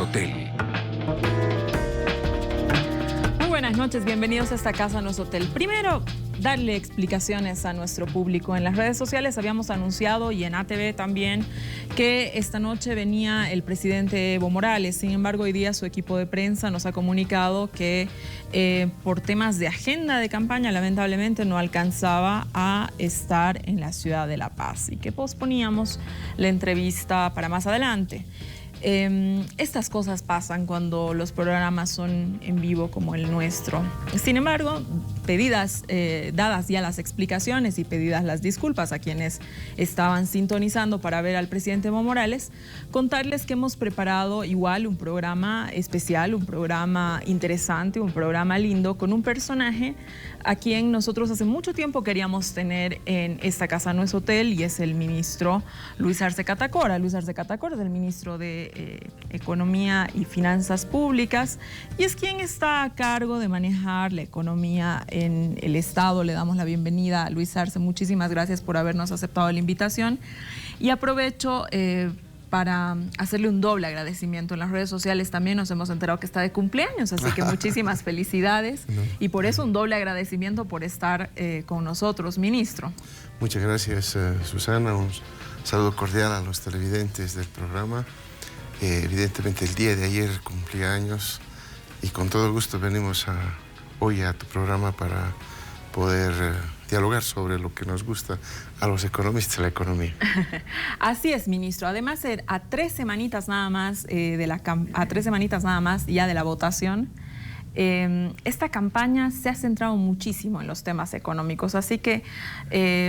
Hotel. Muy buenas noches, bienvenidos a esta Casa No es Hotel. Primero, darle explicaciones a nuestro público. En las redes sociales habíamos anunciado, y en ATV también, que esta noche venía el presidente Evo Morales. Sin embargo, hoy día su equipo de prensa nos ha comunicado que por temas de agenda de campaña, lamentablemente no alcanzaba a estar en la ciudad de La Paz y que posponíamos la entrevista para más adelante. Estas cosas pasan cuando los programas son en vivo como el nuestro. Sin embargo, dadas ya las explicaciones y pedidas las disculpas a quienes estaban sintonizando para ver al presidente Evo Morales, contarles que hemos preparado igual un programa especial, un programa interesante, un programa lindo con un personaje a quien nosotros hace mucho tiempo queríamos tener en esta Casa No es Hotel, y es el ministro Luis Arce Catacora. Luis Arce Catacora es el ministro de Economía y Finanzas Públicas y es quien está a cargo de manejar la economía en el Estado. Le damos la bienvenida a Luis Arce. Muchísimas gracias por habernos aceptado la invitación y aprovecho para hacerle un doble agradecimiento. En las redes sociales también nos hemos enterado que está de cumpleaños, así que muchísimas felicidades y por eso un doble agradecimiento por estar con nosotros, ministro. Muchas gracias, Susana. Un saludo cordial a los televidentes del programa. Evidentemente el día de ayer cumplí años y con todo gusto venimos hoy a tu programa para poder dialogar sobre lo que nos gusta a los economistas, la economía. Así es, ministro. Además, a 3 semanitas nada más ya de la votación, esta campaña se ha centrado muchísimo en los temas económicos, así que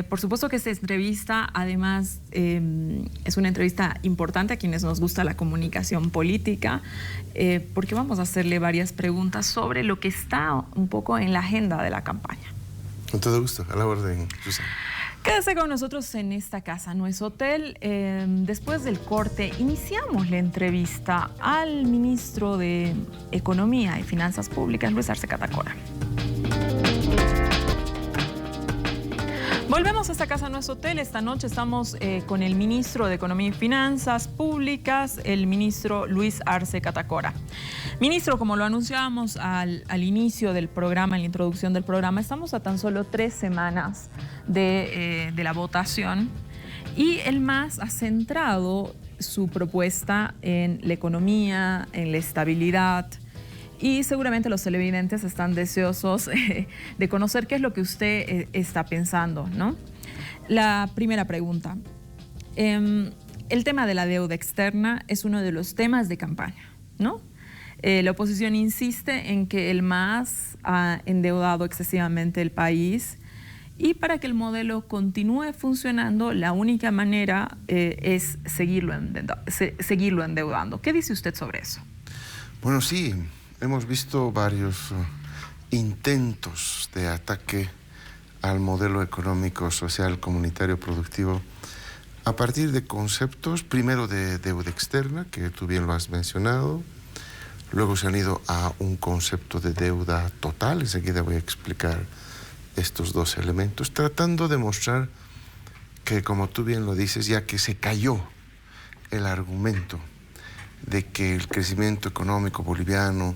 por supuesto que esta entrevista además es una entrevista importante a quienes nos gusta la comunicación política, porque vamos a hacerle varias preguntas sobre lo que está un poco en la agenda de la campaña. Con todo gusto, a la orden, Susana. Quédese con nosotros en esta Casa No es Hotel. Después del corte, iniciamos la entrevista al ministro de Economía y Finanzas Públicas, Luis Arce Catacora. Volvemos a esta Casa No es Hotel. Esta noche estamos con el ministro de Economía y Finanzas Públicas, el ministro Luis Arce Catacora. Ministro, como lo anunciábamos al inicio del programa, en la introducción del programa, estamos a tan solo 3 semanas de la votación y el MAS ha centrado su propuesta en la economía, en la estabilidad, y seguramente los televidentes están deseosos de conocer qué es lo que usted está pensando, ¿no? La primera pregunta. El tema de la deuda externa es uno de los temas de campaña, ¿no? La oposición insiste en que el MAS ha endeudado excesivamente el país y para que el modelo continúe funcionando, la única manera es seguirlo endeudando. ¿Qué dice usted sobre eso? Bueno, sí. Hemos visto varios intentos de ataque al modelo económico, social, comunitario, productivo, a partir de conceptos, primero de deuda externa, que tú bien lo has mencionado, luego se han ido a un concepto de deuda total, enseguida voy a explicar estos dos elementos, tratando de mostrar que, como tú bien lo dices, ya que se cayó el argumento de que el crecimiento económico boliviano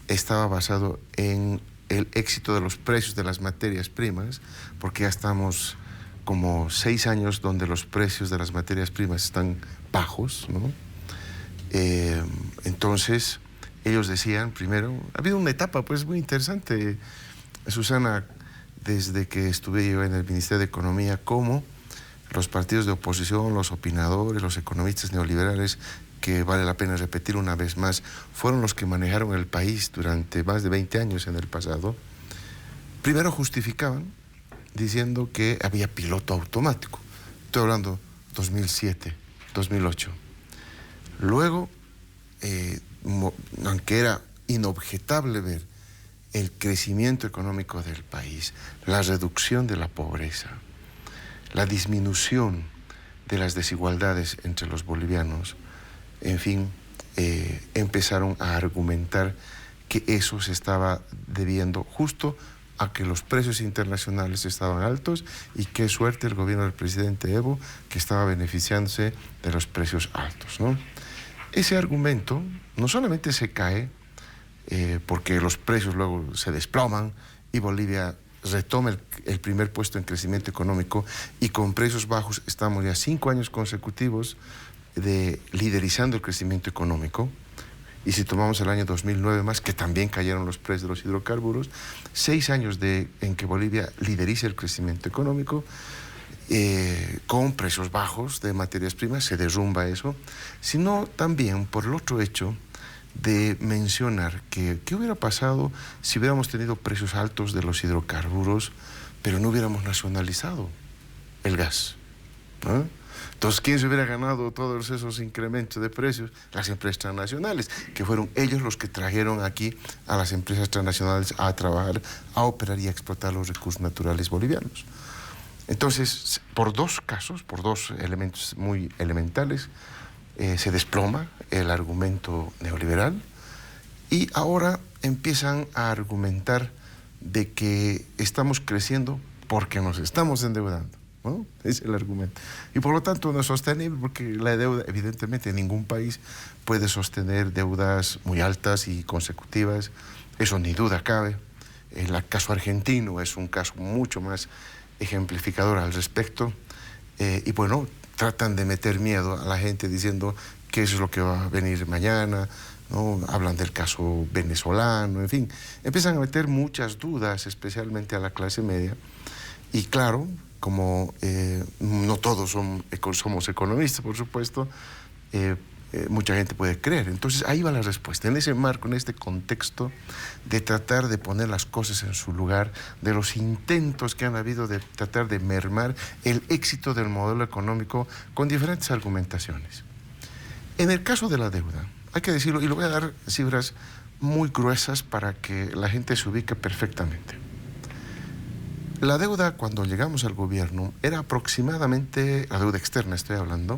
estaba basado en el éxito de los precios de las materias primas, porque ya estamos como 6 años donde los precios de las materias primas están bajos, ¿no? Entonces, ellos decían, primero, ha habido una etapa pues muy interesante, Susana, desde que estuve yo en el Ministerio de Economía, como los partidos de oposición, los opinadores, los economistas neoliberales, que vale la pena repetir una vez más, fueron los que manejaron el país durante más de 20 años en el pasado, primero justificaban diciendo que había piloto automático. Estoy hablando 2007, 2008. Luego, aunque era inobjetable ver el crecimiento económico del país, la reducción de la pobreza, la disminución de las desigualdades entre los bolivianos, en fin, empezaron a argumentar que eso se estaba debiendo justo a que los precios internacionales estaban altos y qué suerte el gobierno del presidente Evo que estaba beneficiándose de los precios altos, ¿no? ese argumento no solamente se cae porque los precios luego se desploman y Bolivia retoma el primer puesto en crecimiento económico y con precios bajos estamos ya 5 años consecutivos liderizando el crecimiento económico. Y si tomamos el año 2009 más, que también cayeron los precios de los hidrocarburos, 6 años en que Bolivia lideriza el crecimiento económico, con precios bajos de materias primas, se derrumba eso, sino también por el otro hecho de mencionar que qué hubiera pasado si hubiéramos tenido precios altos de los hidrocarburos, pero no hubiéramos nacionalizado el gas, ¿no? Entonces, ¿quién se hubiera ganado todos esos incrementos de precios? Las empresas transnacionales, que fueron ellos los que trajeron aquí a las empresas transnacionales a trabajar, a operar y a explotar los recursos naturales bolivianos. Entonces, por dos casos, por dos elementos muy elementales, se desploma el argumento neoliberal y ahora empiezan a argumentar de que estamos creciendo porque nos estamos endeudando, ¿no? Es el argumento. Y por lo tanto no es sostenible porque la deuda, evidentemente, ningún país puede sostener deudas muy altas y consecutivas, eso ni duda cabe. El caso argentino es un caso mucho más ejemplificador al respecto, y bueno, tratan de meter miedo a la gente diciendo que eso es lo que va a venir mañana, ¿no? Hablan del caso venezolano, en fin, empiezan a meter muchas dudas, especialmente a la clase media, y claro, como no todos somos economistas, por supuesto, mucha gente puede creer. Entonces ahí va la respuesta, en ese marco, en este contexto de tratar de poner las cosas en su lugar, de los intentos que han habido de tratar de mermar el éxito del modelo económico con diferentes argumentaciones. En el caso de la deuda, hay que decirlo, y le voy a dar cifras muy gruesas para que la gente se ubique perfectamente. La deuda, cuando llegamos al gobierno, era aproximadamente, la deuda externa estoy hablando,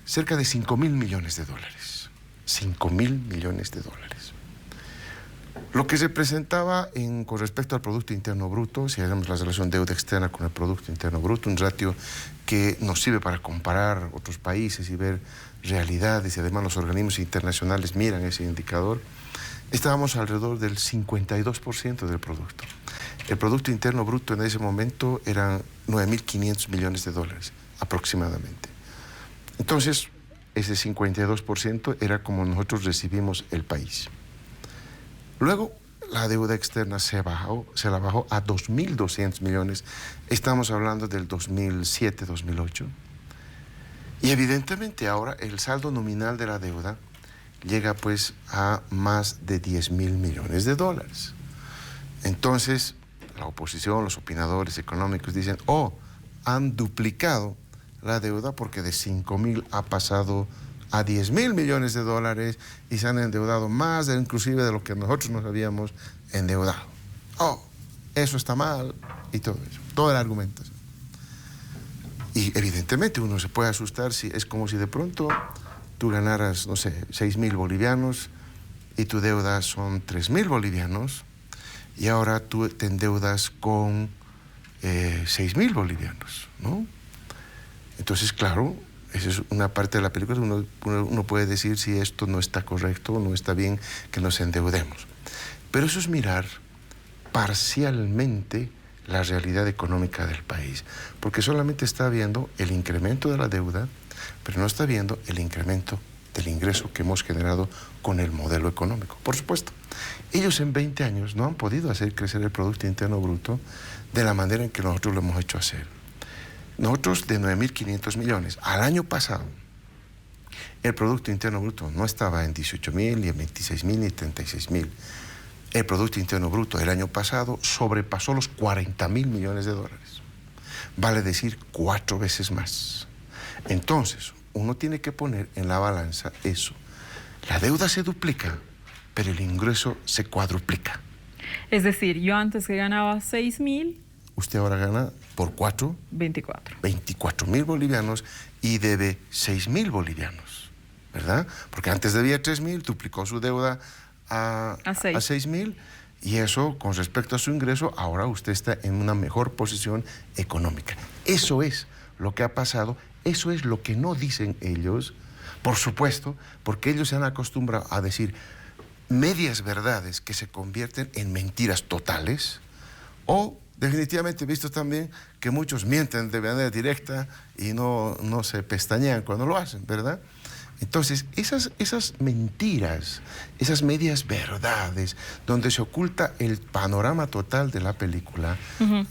cerca de 5.000 millones de dólares. 5.000 millones de dólares. Lo que se presentaba con respecto al Producto Interno Bruto, si hacemos la relación deuda externa con el Producto Interno Bruto, un ratio que nos sirve para comparar otros países y ver realidades, y además los organismos internacionales miran ese indicador, estábamos alrededor del 52% del producto. El Producto Interno Bruto en ese momento eran 9.500 millones de dólares, aproximadamente. Entonces, ese 52% era como nosotros recibimos el país. Luego, la deuda externa se la bajó a 2.200 millones. Estamos hablando del 2007-2008. Y evidentemente ahora el saldo nominal de la deuda llega pues a más de 10.000 millones de dólares. Entonces, la oposición, los opinadores económicos dicen, han duplicado la deuda porque de 5.000 ha pasado a 10.000 millones de dólares y se han endeudado más inclusive de lo que nosotros nos habíamos endeudado. Eso está mal y todo eso, toda la argumentación. Y evidentemente uno se puede asustar si es como si de pronto tú ganaras, no sé, 6.000 bolivianos y tu deuda son 3.000 bolivianos y ahora tú te endeudas con 6.000 bolivianos, ¿no? Entonces, claro, esa es una parte de la película. Uno puede decir si esto no está correcto o no está bien que nos endeudemos. Pero eso es mirar parcialmente la realidad económica del país, porque solamente está viendo el incremento de la deuda, pero no está viendo el incremento del ingreso que hemos generado con el modelo económico. Por supuesto, ellos en 20 años no han podido hacer crecer el Producto Interno Bruto de la manera en que nosotros lo hemos hecho hacer. Nosotros de 9.500 millones. Al año pasado, el Producto Interno Bruto no estaba en 18.000, ni en 26.000, ni 36.000. El Producto Interno Bruto del año pasado sobrepasó los 40.000 millones de dólares. Vale decir 4 veces más. Entonces, uno tiene que poner en la balanza eso. La deuda se duplica, pero el ingreso se cuadruplica. Es decir, yo antes que ganaba 6.000... Usted ahora gana por 4... 24.000 bolivianos y debe 6.000 bolivianos, ¿verdad? Porque antes debía 3.000, duplicó su deuda a 6.000 y eso, con respecto a su ingreso, ahora usted está en una mejor posición económica. Eso es lo que ha pasado, eso es lo que no dicen ellos, Por supuesto, porque ellos se han acostumbrado a decir medias verdades que se convierten en mentiras totales, o definitivamente he visto también que muchos mienten de manera directa y no se pestañean cuando lo hacen, ¿verdad? Entonces, esas mentiras, esas medias verdades, donde se oculta el panorama total de la película,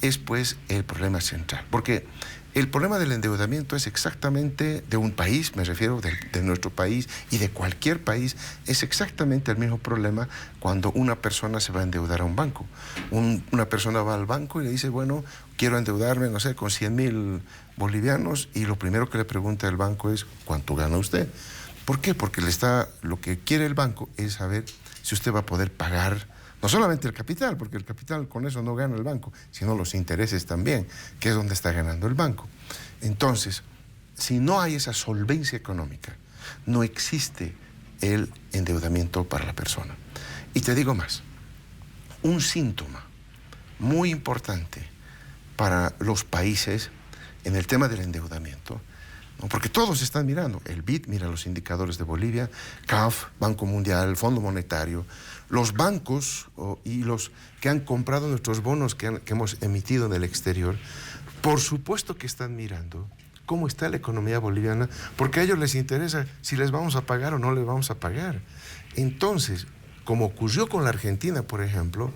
es pues el problema central. Porque el problema del endeudamiento es exactamente de un país, me refiero de nuestro país y de cualquier país, es exactamente el mismo problema cuando una persona se va a endeudar a un banco. Una persona va al banco y le dice, bueno, quiero endeudarme, no sé, con 100.000 bolivianos, y lo primero que le pregunta el banco es, ¿cuánto gana usted? ¿Por qué? Porque lo que quiere el banco es saber si usted va a poder pagar no solamente el capital, porque el capital con eso no gana el banco, sino los intereses también, que es donde está ganando el banco. Entonces, si no hay esa solvencia económica, no existe el endeudamiento para la persona. Y te digo más, un síntoma muy importante para los países en el tema del endeudamiento, ¿no? Porque todos están mirando, el BID mira los indicadores de Bolivia, CAF, Banco Mundial, Fondo Monetario, los bancos y los que han comprado nuestros bonos que hemos emitido en el exterior, por supuesto que están mirando cómo está la economía boliviana, porque a ellos les interesa si les vamos a pagar o no les vamos a pagar. Entonces, como ocurrió con la Argentina, por ejemplo,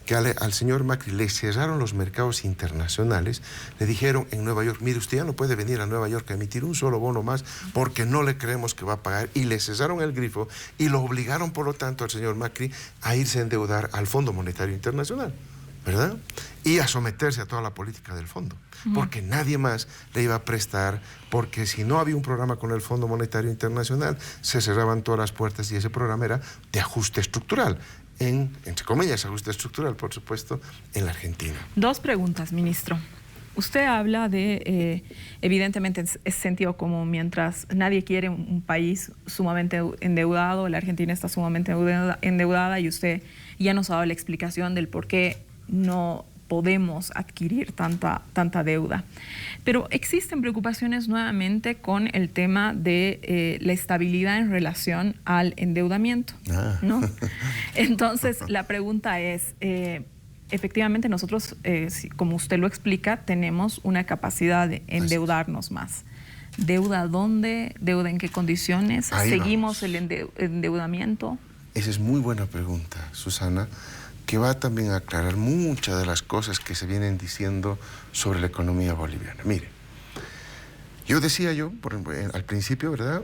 que al señor Macri le cerraron los mercados internacionales, le dijeron en Nueva York, mire, usted ya no puede venir a Nueva York a emitir un solo bono más porque no le creemos que va a pagar, y le cesaron el grifo y lo obligaron, por lo tanto, al señor Macri a irse a endeudar al Fondo Monetario Internacional, ¿verdad? Y a someterse a toda la política del fondo, porque nadie más le iba a prestar, porque si no había un programa con el Fondo Monetario Internacional, se cerraban todas las puertas, y ese programa era de ajuste estructural. Entre comillas, ajuste estructural, por supuesto, en la Argentina. Dos preguntas, ministro. Usted habla de, evidentemente, es sentido común, mientras nadie quiere un país sumamente endeudado, la Argentina está sumamente endeudada, y usted ya nos ha dado la explicación del por qué no podemos adquirir tanta deuda. Pero existen preocupaciones nuevamente con el tema de la estabilidad en relación al endeudamiento, ¿no? Entonces, la pregunta es, efectivamente nosotros, como usted lo explica, tenemos una capacidad de endeudarnos más. ¿Deuda dónde? ¿Deuda en qué condiciones? Ahí ¿Seguimos vamos. el endeudamiento? Esa es muy buena pregunta, Susana, que va también a aclarar muchas de las cosas que se vienen diciendo sobre la economía boliviana. Mire, yo decía al principio, ¿verdad?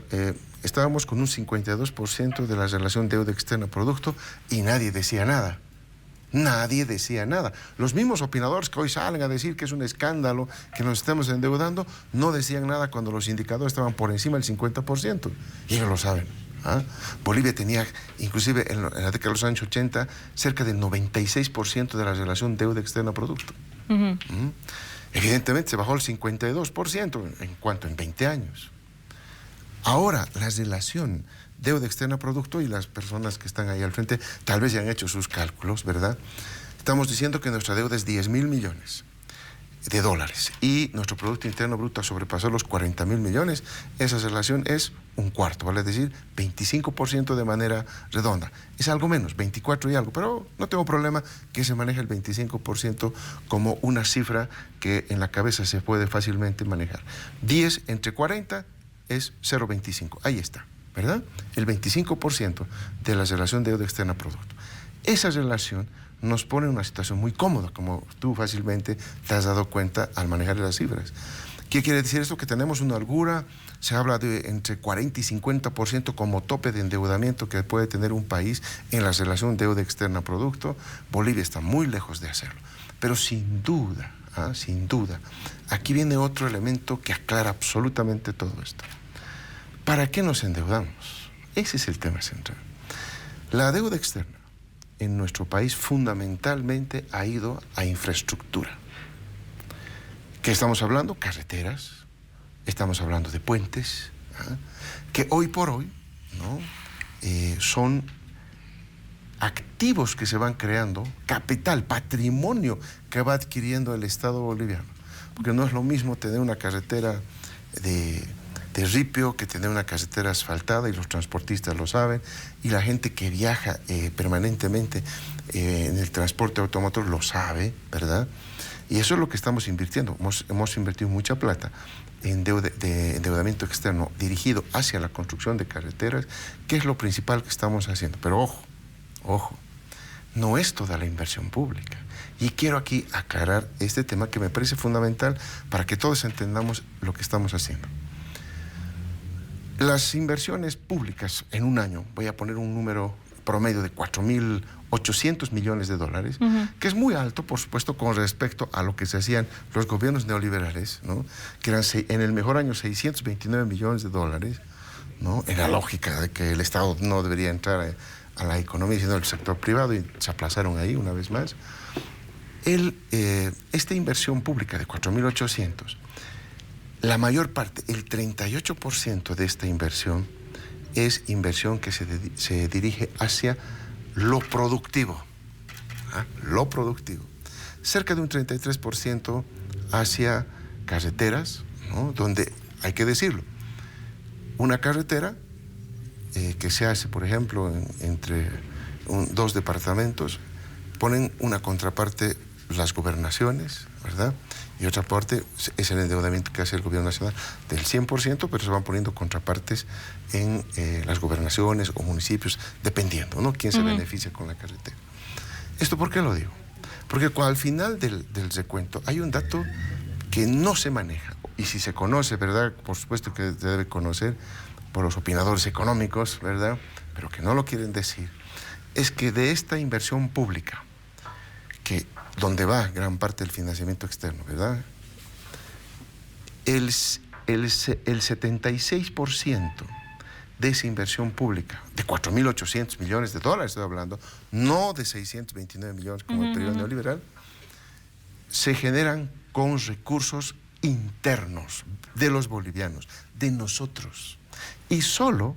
Estábamos con un 52% de la relación deuda externa-producto y nadie decía nada. Nadie decía nada. Los mismos opinadores que hoy salen a decir que es un escándalo que nos estemos endeudando, no decían nada cuando los indicadores estaban por encima del 50%. Y ellos lo saben. Bolivia tenía, inclusive en la década de los años 80, cerca del 96% de la relación deuda externa-producto. Evidentemente se bajó al 52% en 20 años. Ahora, la relación deuda externa-producto, y las personas que están ahí al frente tal vez ya han hecho sus cálculos, ¿verdad? Estamos diciendo que nuestra deuda es 10.000 millones de dólares y nuestro Producto Interno Bruto sobrepasó los 40.000 millones. Esa relación es un cuarto, vale decir 25% de manera redonda. Es algo menos, 24 y algo, pero no tengo problema que se maneje el 25% como una cifra que en la cabeza se puede fácilmente manejar. 10 entre 40 es 0,25, ahí está, ¿verdad? El 25% de la relación deuda externa producto. Esa relación nos pone en una situación muy cómoda, como tú fácilmente te has dado cuenta al manejar las cifras. ¿Qué quiere decir esto? Que tenemos una holgura, se habla de entre 40 y 50% como tope de endeudamiento que puede tener un país en la relación deuda externa-producto. Bolivia está muy lejos de hacerlo. Pero sin duda, aquí viene otro elemento que aclara absolutamente todo esto. ¿Para qué nos endeudamos? Ese es el tema central. La deuda externa en nuestro país fundamentalmente ha ido a infraestructura. ¿Qué estamos hablando? Carreteras, estamos hablando de puentes, que hoy por hoy, ¿no? Son activos que se van creando, capital, patrimonio que va adquiriendo el Estado boliviano. Porque no es lo mismo tener una carretera de de ripio que tener una carretera asfaltada, y los transportistas lo saben, y la gente que viaja permanentemente en el transporte automotor lo sabe, ¿verdad? Y eso es lo que estamos invirtiendo. Hemos invertido mucha plata en endeudamiento externo dirigido hacia la construcción de carreteras, que es lo principal que estamos haciendo. Pero ojo, no es toda la inversión pública. Y quiero aquí aclarar este tema que me parece fundamental para que todos entendamos lo que estamos haciendo. Las inversiones públicas en un año, voy a poner un número promedio de 4.800 millones de dólares, que es muy alto, por supuesto, con respecto a lo que se hacían los gobiernos neoliberales, ¿no? Que eran en el mejor año 629 millones de dólares, ¿no? En la lógica de que el Estado no debería entrar a la economía, sino el sector privado, y se aplazaron ahí una vez más. Esta inversión pública de 4.800, la mayor parte, el 38% de esta inversión, es inversión que se dirige hacia lo productivo. Lo productivo. Cerca de un 33% hacia carreteras, ¿no? Donde, hay que decirlo, una carretera que se hace, por ejemplo, entre dos departamentos, ponen una contraparte las gobernaciones, ¿verdad? Y otra parte es el endeudamiento que hace el gobierno nacional del 100%, pero se van poniendo contrapartes en las gobernaciones o municipios, dependiendo, ¿no? Quién se beneficia con la carretera. ¿Esto por qué lo digo? Porque al final del recuento hay un dato que no se maneja, y si se conoce, ¿verdad? Por supuesto que se debe conocer por los opinadores económicos, ¿verdad? Pero que no lo quieren decir, es que de esta inversión pública, donde va gran parte del financiamiento externo, ¿verdad? El 76% de esa inversión pública, de 4.800 millones de dólares estoy hablando, no de 629 millones como el periodo neoliberal, se generan con recursos internos de los bolivianos, de nosotros. Y solo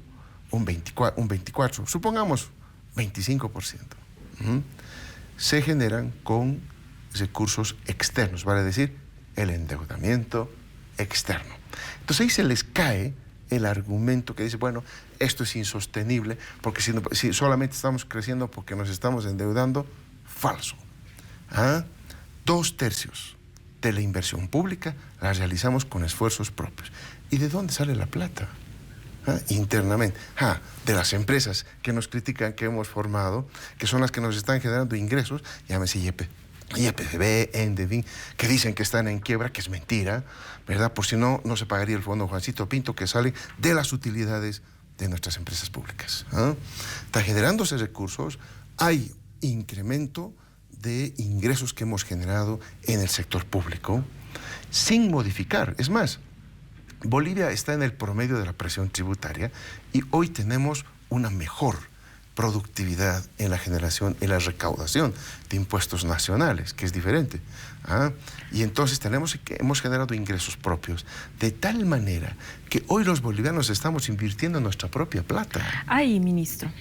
un 24, supongamos 25%, se generan con recursos externos, vale decir, el endeudamiento externo. Entonces ahí se les cae el argumento que dice, bueno, esto es insostenible, porque si solamente estamos creciendo porque nos estamos endeudando. Falso. 2/3 de la inversión pública la realizamos con esfuerzos propios. ¿Y de dónde sale la plata? Internamente. De las empresas que nos critican, que hemos formado, que son las que nos están generando ingresos, llámese YPFB, Endevin, que dicen que están en quiebra, que es mentira, ¿verdad? Por si no, no se pagaría el fondo Juancito Pinto, que sale de las utilidades de nuestras empresas públicas. Está generándose recursos, hay incremento de ingresos que hemos generado en el sector público, sin modificar. Es más, Bolivia está en el promedio de la presión tributaria y hoy tenemos una mejor productividad en la generación, en la recaudación de impuestos nacionales, que es diferente. Y entonces hemos generado ingresos propios, de tal manera que hoy los bolivianos estamos invirtiendo nuestra propia plata. Ay, ministro,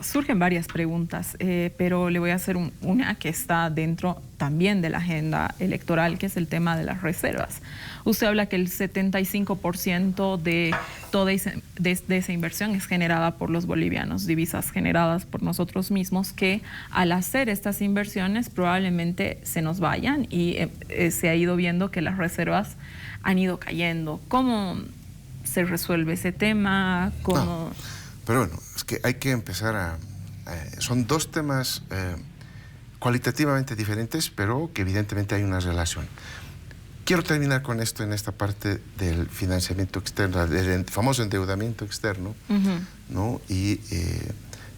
surgen varias preguntas, pero le voy a hacer una que está dentro también de la agenda electoral, que es el tema de las reservas. Usted habla que el 75% de toda esa inversión es generada por los bolivianos, divisas generadas por nosotros mismos, que al hacer estas inversiones probablemente se nos vayan, y se ha ido viendo que las reservas han ido cayendo. ¿Cómo se resuelve ese tema? ¿Cómo? Pero bueno, es que hay que empezar son dos temas cualitativamente diferentes, pero que evidentemente hay una relación. Quiero terminar con esto en esta parte del financiamiento externo, del famoso endeudamiento externo, ¿no? Y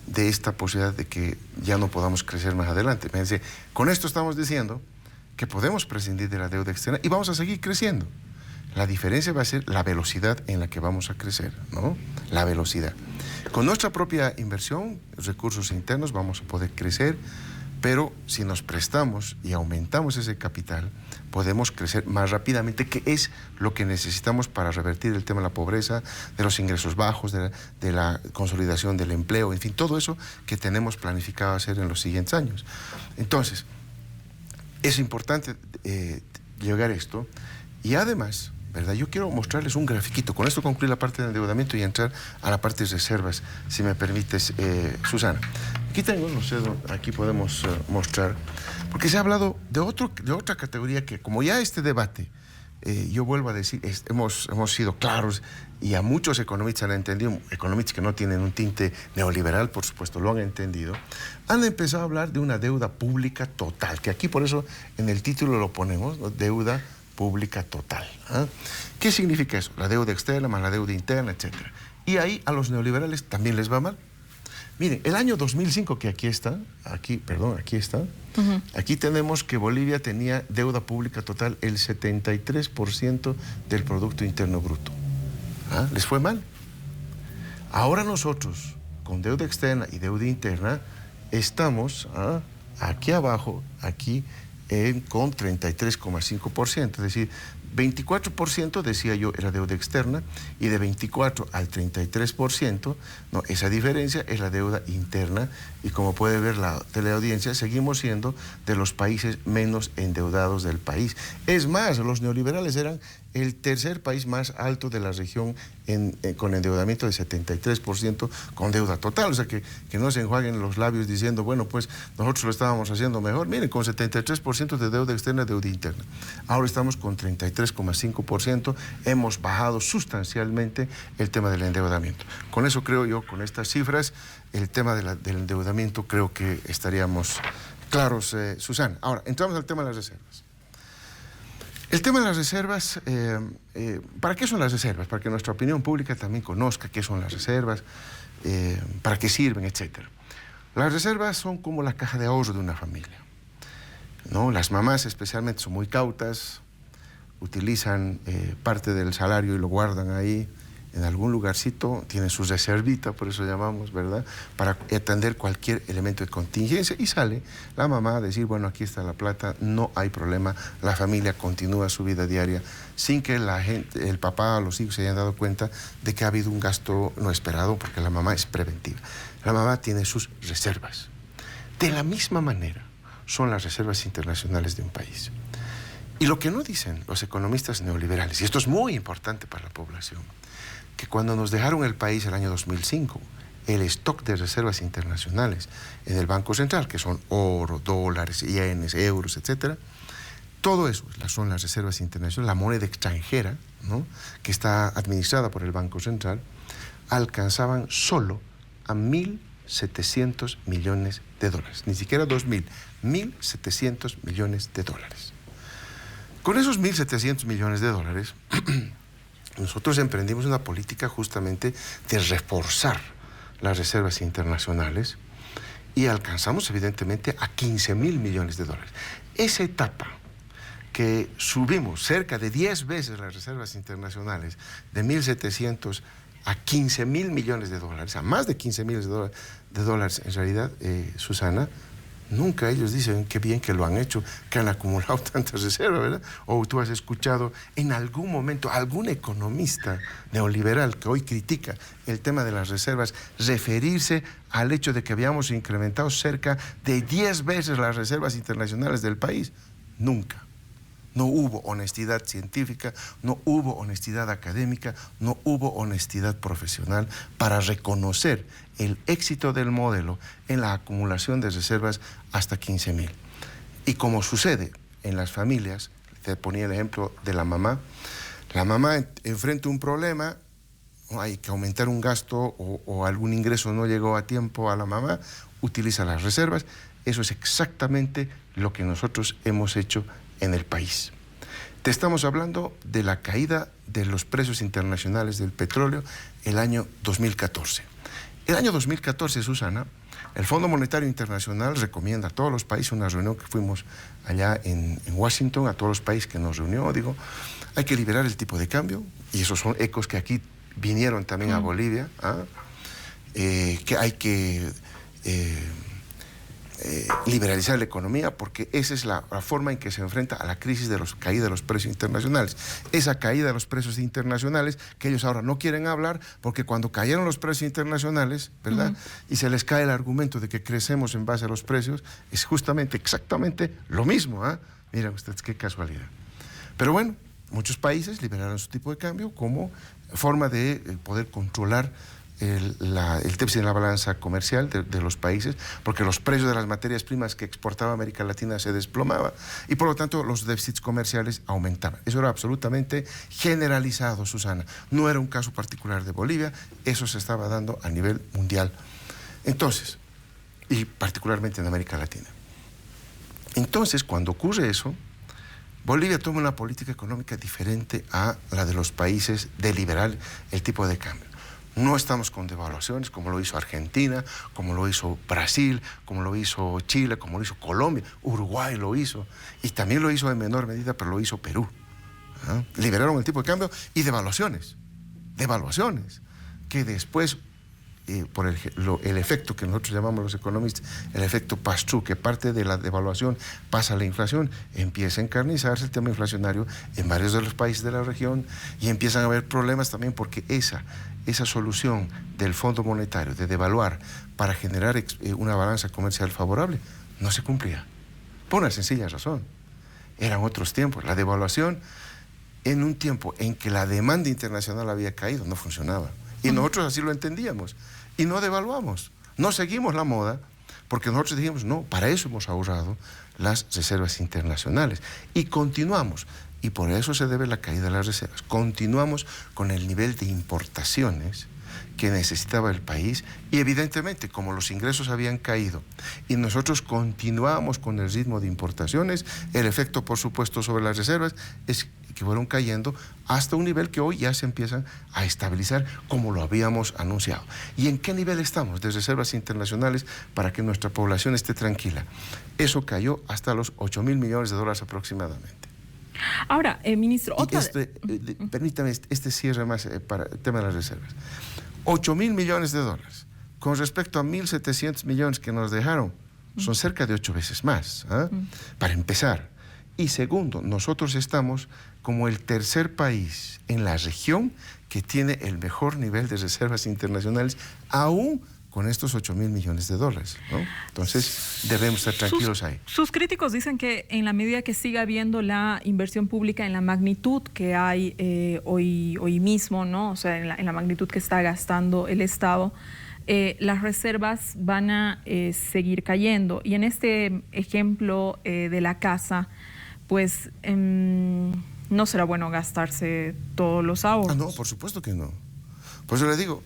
de esta posibilidad de que ya no podamos crecer más adelante. Me dice, con esto estamos diciendo que podemos prescindir de la deuda externa y vamos a seguir creciendo. La diferencia va a ser la velocidad en la que vamos a crecer, ¿no? La velocidad. Con nuestra propia inversión, recursos internos, vamos a poder crecer, pero si nos prestamos y aumentamos ese capital, podemos crecer más rápidamente, que es lo que necesitamos para revertir el tema de la pobreza, de los ingresos bajos, de la consolidación del empleo, en fin, todo eso que tenemos planificado hacer en los siguientes años. Entonces, es importante llegar a esto, y además ¿verdad? Yo quiero mostrarles un grafiquito. Con esto concluir la parte de endeudamiento y entrar a la parte de reservas, si me permites, Susana. Aquí tengo, no sé, aquí podemos mostrar, porque se ha hablado de otra categoría que, como ya este debate, yo vuelvo a decir, hemos sido claros y a muchos economistas han entendido, economistas que no tienen un tinte neoliberal, por supuesto, lo han entendido, han empezado a hablar de una deuda pública total, que aquí por eso en el título lo ponemos, ¿no? Deuda pública total. ¿Eh? ¿Qué significa eso? La deuda externa más la deuda interna, etc. Y ahí a los neoliberales también les va mal. Miren, el año 2005, que aquí está, aquí tenemos que Bolivia tenía deuda pública total el 73% del Producto Interno Bruto. ¿Ah? ¿Les fue mal? Ahora nosotros, con deuda externa y deuda interna, estamos aquí abajo, con 33,5%, es decir, 24%, decía yo, era deuda externa, y de 24 al 33%, ¿no? Esa diferencia es la deuda interna, y como puede ver la teleaudiencia, seguimos siendo de los países menos endeudados del país. Es más, los neoliberales eran el tercer país más alto de la región con endeudamiento de 73% con deuda total. O sea, que no se enjuaguen los labios diciendo, bueno, pues nosotros lo estábamos haciendo mejor. Miren, con 73% de deuda externa, deuda interna. Ahora estamos con 33,5%. Hemos bajado sustancialmente el tema del endeudamiento. Con eso creo yo, con estas cifras, el tema del endeudamiento creo que estaríamos claros, Susana. Ahora, entramos al tema de las reservas. El tema de las reservas, ¿para qué son las reservas? Para que nuestra opinión pública también conozca qué son las reservas, para qué sirven, etc. Las reservas son como la caja de ahorro de una familia, ¿no? Las mamás especialmente son muy cautas, utilizan parte del salario y lo guardan ahí en algún lugarcito, tienen su reservita, por eso llamamos, ¿verdad?, para atender cualquier elemento de contingencia, y sale la mamá a decir, bueno, aquí está la plata, no hay problema, la familia continúa su vida diaria sin que la gente, el papá o los hijos se hayan dado cuenta de que ha habido un gasto no esperado, porque la mamá es preventiva. La mamá tiene sus reservas. De la misma manera son las reservas internacionales de un país. Y lo que no dicen los economistas neoliberales, y esto es muy importante para la población, que cuando nos dejaron el país el año 2005, el stock de reservas internacionales en el Banco Central, que son oro, dólares, yenes, euros, etc., todo eso son las reservas internacionales, la moneda extranjera, ¿no?, que está administrada por el Banco Central, alcanzaban solo a 1.700 millones de dólares, ni siquiera 2.000, 1.700 millones de dólares. Con esos 1.700 millones de dólares, nosotros emprendimos una política justamente de reforzar las reservas internacionales y alcanzamos evidentemente a 15.000 millones de dólares. Esa etapa que subimos cerca de 10 veces las reservas internacionales, de 1.700 a 15.000 millones de dólares, a más de 15.000 de dólares en realidad, Susana, nunca ellos dicen qué bien que lo han hecho, que han acumulado tantas reservas, ¿verdad? O tú has escuchado en algún momento a algún economista neoliberal que hoy critica el tema de las reservas referirse al hecho de que habíamos incrementado cerca de 10 veces las reservas internacionales del país. Nunca. No hubo honestidad científica, no hubo honestidad académica, no hubo honestidad profesional para reconocer el éxito del modelo en la acumulación de reservas hasta 15.000. Y como sucede en las familias, te ponía el ejemplo de la mamá enfrenta un problema, hay que aumentar un gasto o algún ingreso no llegó a tiempo a la mamá, utiliza las reservas. Eso es exactamente lo que nosotros hemos hecho en el país. Te estamos hablando de la caída de los precios internacionales del petróleo el año 2014. El año 2014, Susana, el Fondo Monetario Internacional recomienda a todos los países, una reunión que fuimos allá en Washington, a todos los países que nos reunió, digo, hay que liberar el tipo de cambio, y esos son ecos que aquí vinieron también a Bolivia, que hay que liberalizar la economía, porque esa es la forma en que se enfrenta a la crisis de la caída de los precios internacionales. Esa caída de los precios internacionales que ellos ahora no quieren hablar, porque cuando cayeron los precios internacionales, ¿verdad? Y se les cae el argumento de que crecemos en base a los precios, es justamente exactamente lo mismo. Miren ustedes qué casualidad. Pero bueno, muchos países liberaron su tipo de cambio como forma de poder controlar el déficit en la balanza comercial de los países, porque los precios de las materias primas que exportaba América Latina se desplomaban y por lo tanto los déficits comerciales aumentaban. Eso era absolutamente generalizado, Susana. No era un caso particular de Bolivia, eso se estaba dando a nivel mundial. Entonces, y particularmente en América Latina. Entonces, cuando ocurre eso, Bolivia toma una política económica diferente a la de los países de liberar el tipo de cambio. No estamos con devaluaciones como lo hizo Argentina, como lo hizo Brasil, como lo hizo Chile, como lo hizo Colombia, Uruguay lo hizo, y también lo hizo en menor medida, pero lo hizo Perú. ¿Ah? Liberaron el tipo de cambio y devaluaciones, que después, por el efecto que nosotros llamamos los economistas, el efecto pass-through, que parte de la devaluación pasa a la inflación, empieza a encarnizarse el tema inflacionario en varios de los países de la región y empiezan a haber problemas también porque esa solución del Fondo Monetario de devaluar para generar una balanza comercial favorable no se cumplía. Por una sencilla razón. Eran otros tiempos. La devaluación en un tiempo en que la demanda internacional había caído no funcionaba. Y nosotros así lo entendíamos. Y no devaluamos. No seguimos la moda porque nosotros dijimos, no, para eso hemos ahorrado las reservas internacionales. Y continuamos. Y por eso se debe la caída de las reservas. Continuamos con el nivel de importaciones que necesitaba el país y evidentemente como los ingresos habían caído y nosotros continuamos con el ritmo de importaciones, el efecto por supuesto sobre las reservas es que fueron cayendo hasta un nivel que hoy ya se empiezan a estabilizar como lo habíamos anunciado. ¿Y en qué nivel estamos de reservas internacionales para que nuestra población esté tranquila? Eso cayó hasta los $8.000 millones aproximadamente. Ahora, ministro, permítame este cierre más para el tema de las reservas. $8.000 millones con respecto a 1.700 millones que nos dejaron, son cerca de 8 veces más, para empezar. Y segundo, nosotros estamos como el tercer país en la región que tiene el mejor nivel de reservas internacionales, aún con estos $8.000 millones, ¿no? Entonces, debemos estar tranquilos ahí. Sus críticos dicen que en la medida que siga habiendo la inversión pública en la magnitud que hay hoy mismo, ¿no? O sea, en la magnitud que está gastando el Estado, las reservas van a seguir cayendo. Y en este ejemplo de la casa, pues no será bueno gastarse todos los ahorros. Ah, no, por supuesto que no. Por eso le digo,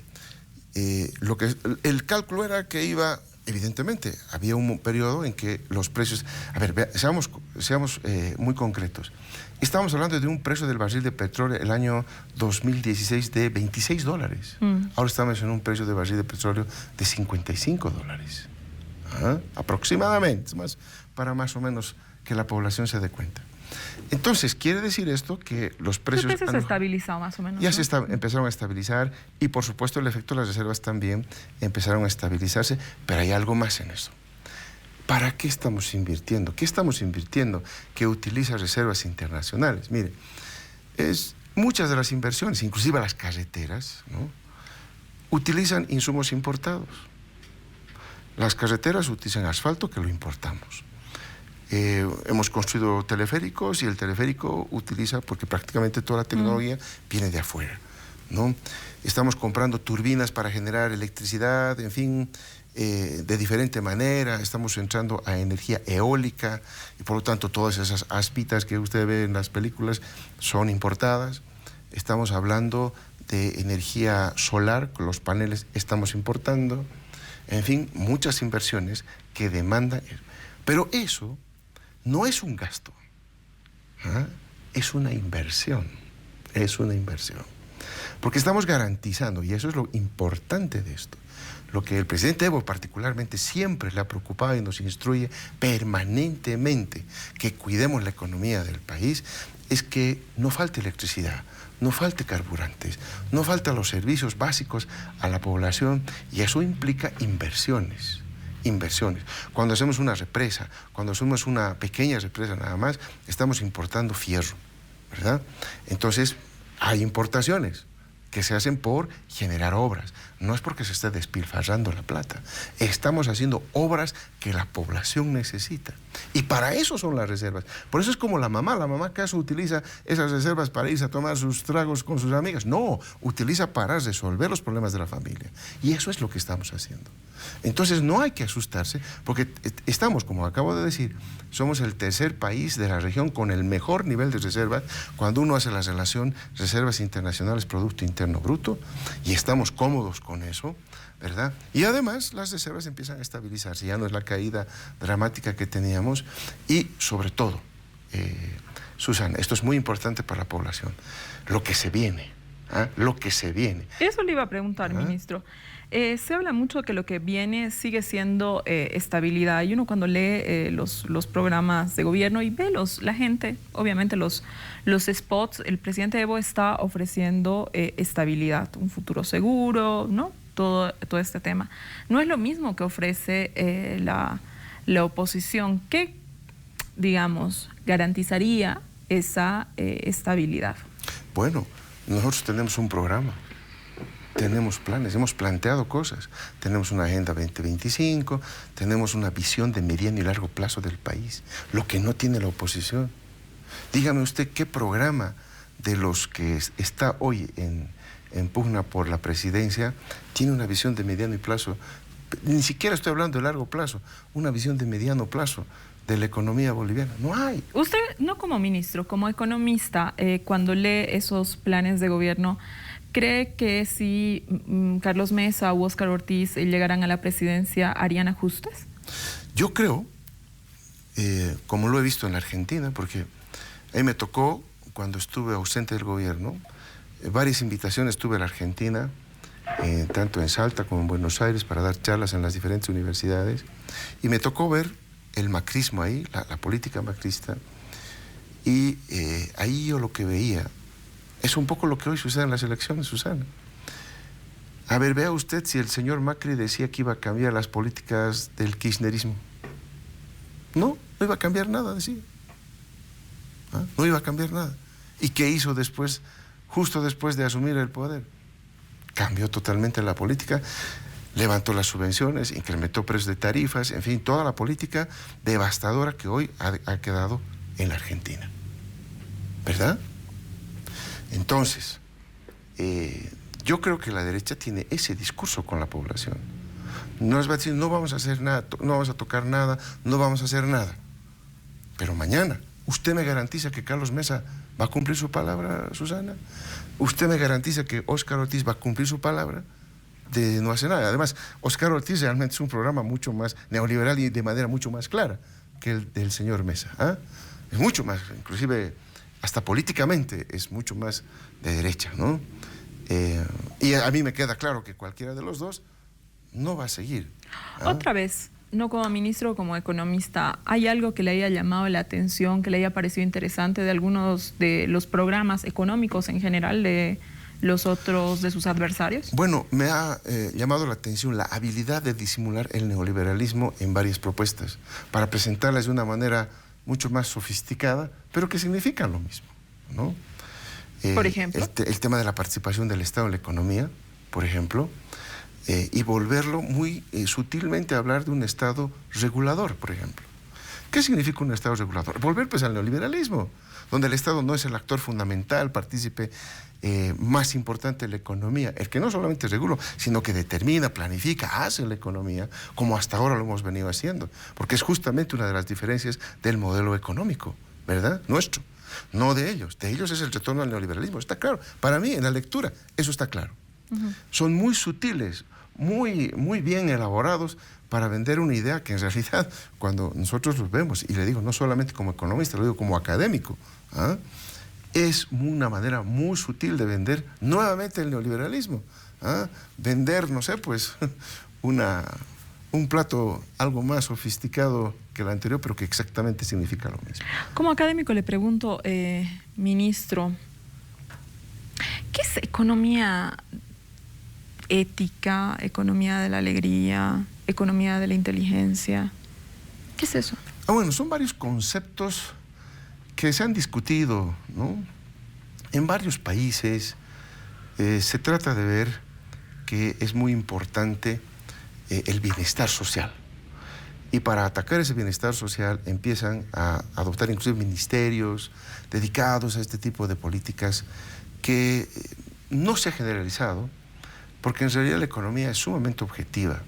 el cálculo era que iba, evidentemente, había un periodo en que los precios... A ver, seamos muy concretos. Estamos hablando de un precio del barril de petróleo el año 2016 de $26. Ahora estamos en un precio de barril de petróleo de $55. Aproximadamente, para más o menos que la población se dé cuenta. Entonces, quiere decir esto que los precios... ¿Qué se ha estabilizado más o menos? Ya ¿no? Empezaron a estabilizar y, por supuesto, el efecto de las reservas también empezaron a estabilizarse, pero hay algo más en eso. ¿Para qué estamos invirtiendo? ¿Qué estamos invirtiendo que utiliza reservas internacionales? Mire, muchas de las inversiones, inclusive las carreteras, ¿no?, utilizan insumos importados. Las carreteras utilizan asfalto que lo importamos. Hemos construido teleféricos y el teleférico utiliza, porque prácticamente toda la tecnología viene de afuera, ¿no? Estamos comprando turbinas para generar electricidad, en fin, de diferente manera. Estamos entrando a energía eólica y por lo tanto todas esas aspitas que usted ve en las películas son importadas. Estamos hablando de energía solar, con los paneles estamos importando. En fin, muchas inversiones que demandan. Pero eso no es un gasto, es una inversión, Porque estamos garantizando, y eso es lo importante de esto, lo que el presidente Evo particularmente siempre le ha preocupado y nos instruye permanentemente que cuidemos la economía del país, es que no falte electricidad, no falte carburantes, no falten los servicios básicos a la población, y eso implica inversiones. Cuando hacemos una represa, cuando hacemos una pequeña represa nada más, estamos importando fierro, ¿verdad? Entonces, hay importaciones que se hacen por generar obras. No es porque se esté despilfarrando la plata. Estamos haciendo obras que la población necesita. Y para eso son las reservas. Por eso es como la mamá. La mamá acaso utiliza esas reservas para irse a tomar sus tragos con sus amigas. No, utiliza para resolver los problemas de la familia. Y eso es lo que estamos haciendo. Entonces no hay que asustarse, porque estamos, como acabo de decir, somos el tercer país de la región con el mejor nivel de reservas cuando uno hace la relación reservas internacionales Producto Interno Bruto, y estamos cómodos con eso, ¿verdad? Y además las reservas empiezan a estabilizarse, ya no es la caída dramática que teníamos. Y sobre todo, Susana, esto es muy importante para la población, lo que se viene, lo que se viene. Eso le iba a preguntar, ministro. Se habla mucho de que lo que viene sigue siendo estabilidad, y uno cuando lee los programas de gobierno y ve la gente, obviamente los spots, el presidente Evo está ofreciendo estabilidad, un futuro seguro, ¿no? Todo este tema. No es lo mismo que ofrece la oposición. ¿Qué, digamos, garantizaría esa estabilidad? Bueno, nosotros tenemos un programa. Tenemos planes, hemos planteado cosas. Tenemos una Agenda 2025, tenemos una visión de mediano y largo plazo del país, lo que no tiene la oposición. Dígame usted qué programa de los que está hoy en pugna por la presidencia tiene una visión de mediano y plazo. Ni siquiera estoy hablando de largo plazo, una visión de mediano plazo de la economía boliviana. No hay. Usted, no como ministro, como economista, cuando lee esos planes de gobierno, ¿cree que si Carlos Mesa u Óscar Ortiz llegaran a la presidencia harían ajustes? Yo creo, como lo he visto en la Argentina, porque ahí me tocó, cuando estuve ausente del gobierno, varias invitaciones tuve a la Argentina, tanto en Salta como en Buenos Aires, para dar charlas en las diferentes universidades, y me tocó ver el macrismo ahí, la política macrista, y ahí yo lo que veía es un poco lo que hoy sucede en las elecciones, Susana. A ver, vea usted si el señor Macri decía que iba a cambiar las políticas del kirchnerismo. No iba a cambiar nada, decía. No iba a cambiar nada. ¿Y qué hizo después, justo después de asumir el poder? Cambió totalmente la política, levantó las subvenciones, incrementó precios de tarifas, en fin, toda la política devastadora que hoy ha quedado en la Argentina. ¿Verdad? Entonces, yo creo que la derecha tiene ese discurso con la población. Nos va a decir, no vamos a hacer nada, no vamos a tocar nada, no vamos a hacer nada. Pero mañana, ¿usted me garantiza que Carlos Mesa va a cumplir su palabra, Susana? ¿Usted me garantiza que Óscar Ortiz va a cumplir su palabra de no hacer nada? Además, Óscar Ortiz realmente es un programa mucho más neoliberal y de manera mucho más clara que el del señor Mesa. Es mucho más, inclusive hasta políticamente es mucho más de derecha, ¿no? Y a mí me queda claro que cualquiera de los dos no va a seguir. Otra vez, no como ministro, como economista, ¿hay algo que le haya llamado la atención, que le haya parecido interesante de algunos de los programas económicos en general de los otros de sus adversarios? Bueno, me ha llamado la atención la habilidad de disimular el neoliberalismo en varias propuestas, para presentarlas de una manera mucho más sofisticada, pero que significan lo mismo, ¿no? Por ejemplo. El tema de la participación del Estado en la economía, por ejemplo, y volverlo muy sutilmente a hablar de un Estado regulador, por ejemplo. ¿Qué significa un Estado regulador? Volver pues al neoliberalismo, donde el Estado no es el actor fundamental, partícipe más importante de la economía, el que no solamente regula, sino que determina, planifica, hace la economía, como hasta ahora lo hemos venido haciendo, porque es justamente una de las diferencias del modelo económico, ¿verdad? Nuestro, no de ellos. De ellos es el retorno al neoliberalismo, está claro. Para mí, en la lectura, eso está claro. Son muy sutiles, muy bien elaborados para vender una idea que en realidad, cuando nosotros los vemos, y le digo no solamente como economista, lo digo como académico, es una manera muy sutil de vender nuevamente el neoliberalismo. Vender, no sé, pues un plato algo más sofisticado que el anterior, pero que exactamente significa lo mismo. Como académico le pregunto, ministro, ¿qué es economía ética, economía de la alegría, economía de la inteligencia? ¿Qué es eso? Bueno, son varios conceptos que se han discutido, ¿no? En varios países. Se trata de ver que es muy importante el bienestar social. Y para atacar ese bienestar social empiezan a adoptar inclusive ministerios dedicados a este tipo de políticas que no se ha generalizado, porque en realidad la economía es sumamente objetiva.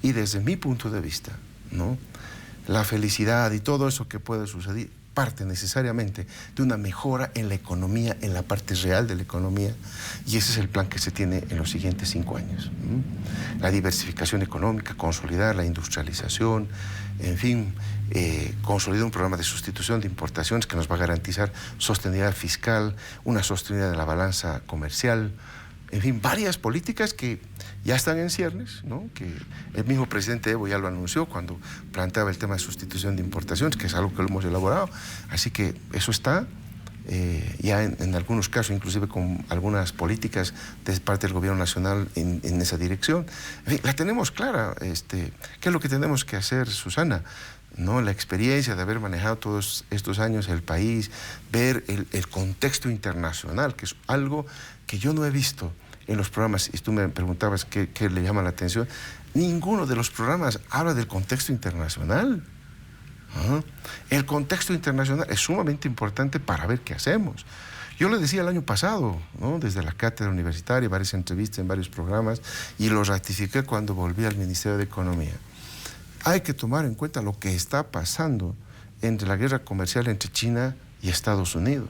Y desde mi punto de vista, ¿no?, la felicidad y todo eso que puede suceder parte necesariamente de una mejora en la economía, en la parte real de la economía, y ese es el plan que se tiene en los siguientes 5 años. La diversificación económica, consolidar la industrialización, en fin, consolidar un programa de sustitución de importaciones que nos va a garantizar sostenibilidad fiscal, una sostenibilidad de la balanza comercial, en fin, varias políticas que ya están en ciernes, ¿no?, que el mismo presidente Evo ya lo anunció cuando planteaba el tema de sustitución de importaciones, que es algo que lo hemos elaborado. Así que eso está ya en algunos casos, inclusive con algunas políticas de parte del gobierno nacional en esa dirección. En fin, la tenemos clara. ¿Qué es lo que tenemos que hacer, Susana? ¿No? La experiencia de haber manejado todos estos años el país, ver el contexto internacional, que es algo que yo no he visto en los programas. Y tú me preguntabas qué le llama la atención. Ninguno de los programas habla del contexto internacional. El contexto internacional es sumamente importante para ver qué hacemos. Yo le decía el año pasado, ¿no?, desde la cátedra universitaria, varias entrevistas en varios programas, y lo ratifiqué cuando volví al Ministerio de Economía. Hay que tomar en cuenta lo que está pasando entre la guerra comercial entre China y Estados Unidos.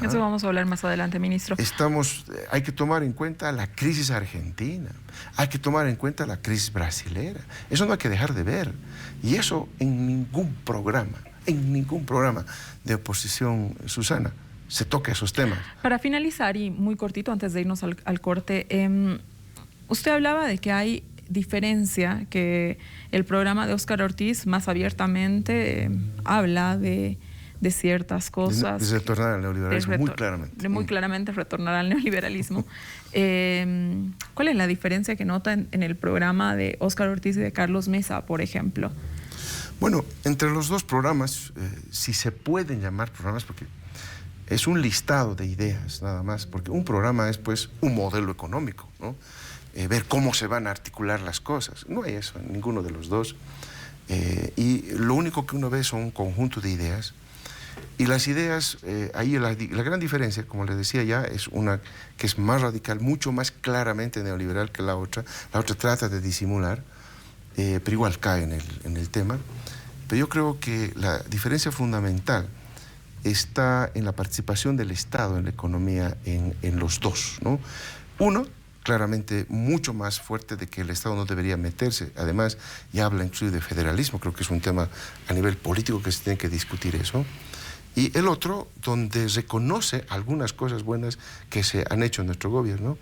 Eso vamos a hablar más adelante, ministro. Hay que tomar en cuenta la crisis argentina, hay que tomar en cuenta la crisis brasilera. Eso no hay que dejar de ver. Y eso en ningún programa de oposición, Susana, se toca esos temas. Para finalizar, y muy cortito antes de irnos al corte, usted hablaba de que hay diferencia, que el programa de Óscar Ortiz más abiertamente habla de ciertas cosas. De retornar al neoliberalismo, muy claramente. De muy claramente retornar al neoliberalismo. ¿Cuál es la diferencia que nota en el programa de Óscar Ortiz y de Carlos Mesa, por ejemplo? Bueno, entre los dos programas, si se pueden llamar programas, porque es un listado de ideas nada más, porque un programa es pues un modelo económico, ¿no? Ver cómo se van a articular las cosas. No hay eso en ninguno de los dos. Y lo único que uno ve son un conjunto de ideas. Y las ideas, ahí la gran diferencia, como les decía ya, es una que es más radical, mucho más claramente neoliberal que la otra. La otra trata de disimular, pero igual cae en el tema. Pero yo creo que la diferencia fundamental está en la participación del Estado en la economía en los dos, ¿no? Uno, claramente mucho más fuerte de que el Estado no debería meterse. Además, ya habla incluso de federalismo. Creo que es un tema a nivel político que se tiene que discutir eso. Y el otro, donde reconoce algunas cosas buenas que se han hecho en nuestro gobierno,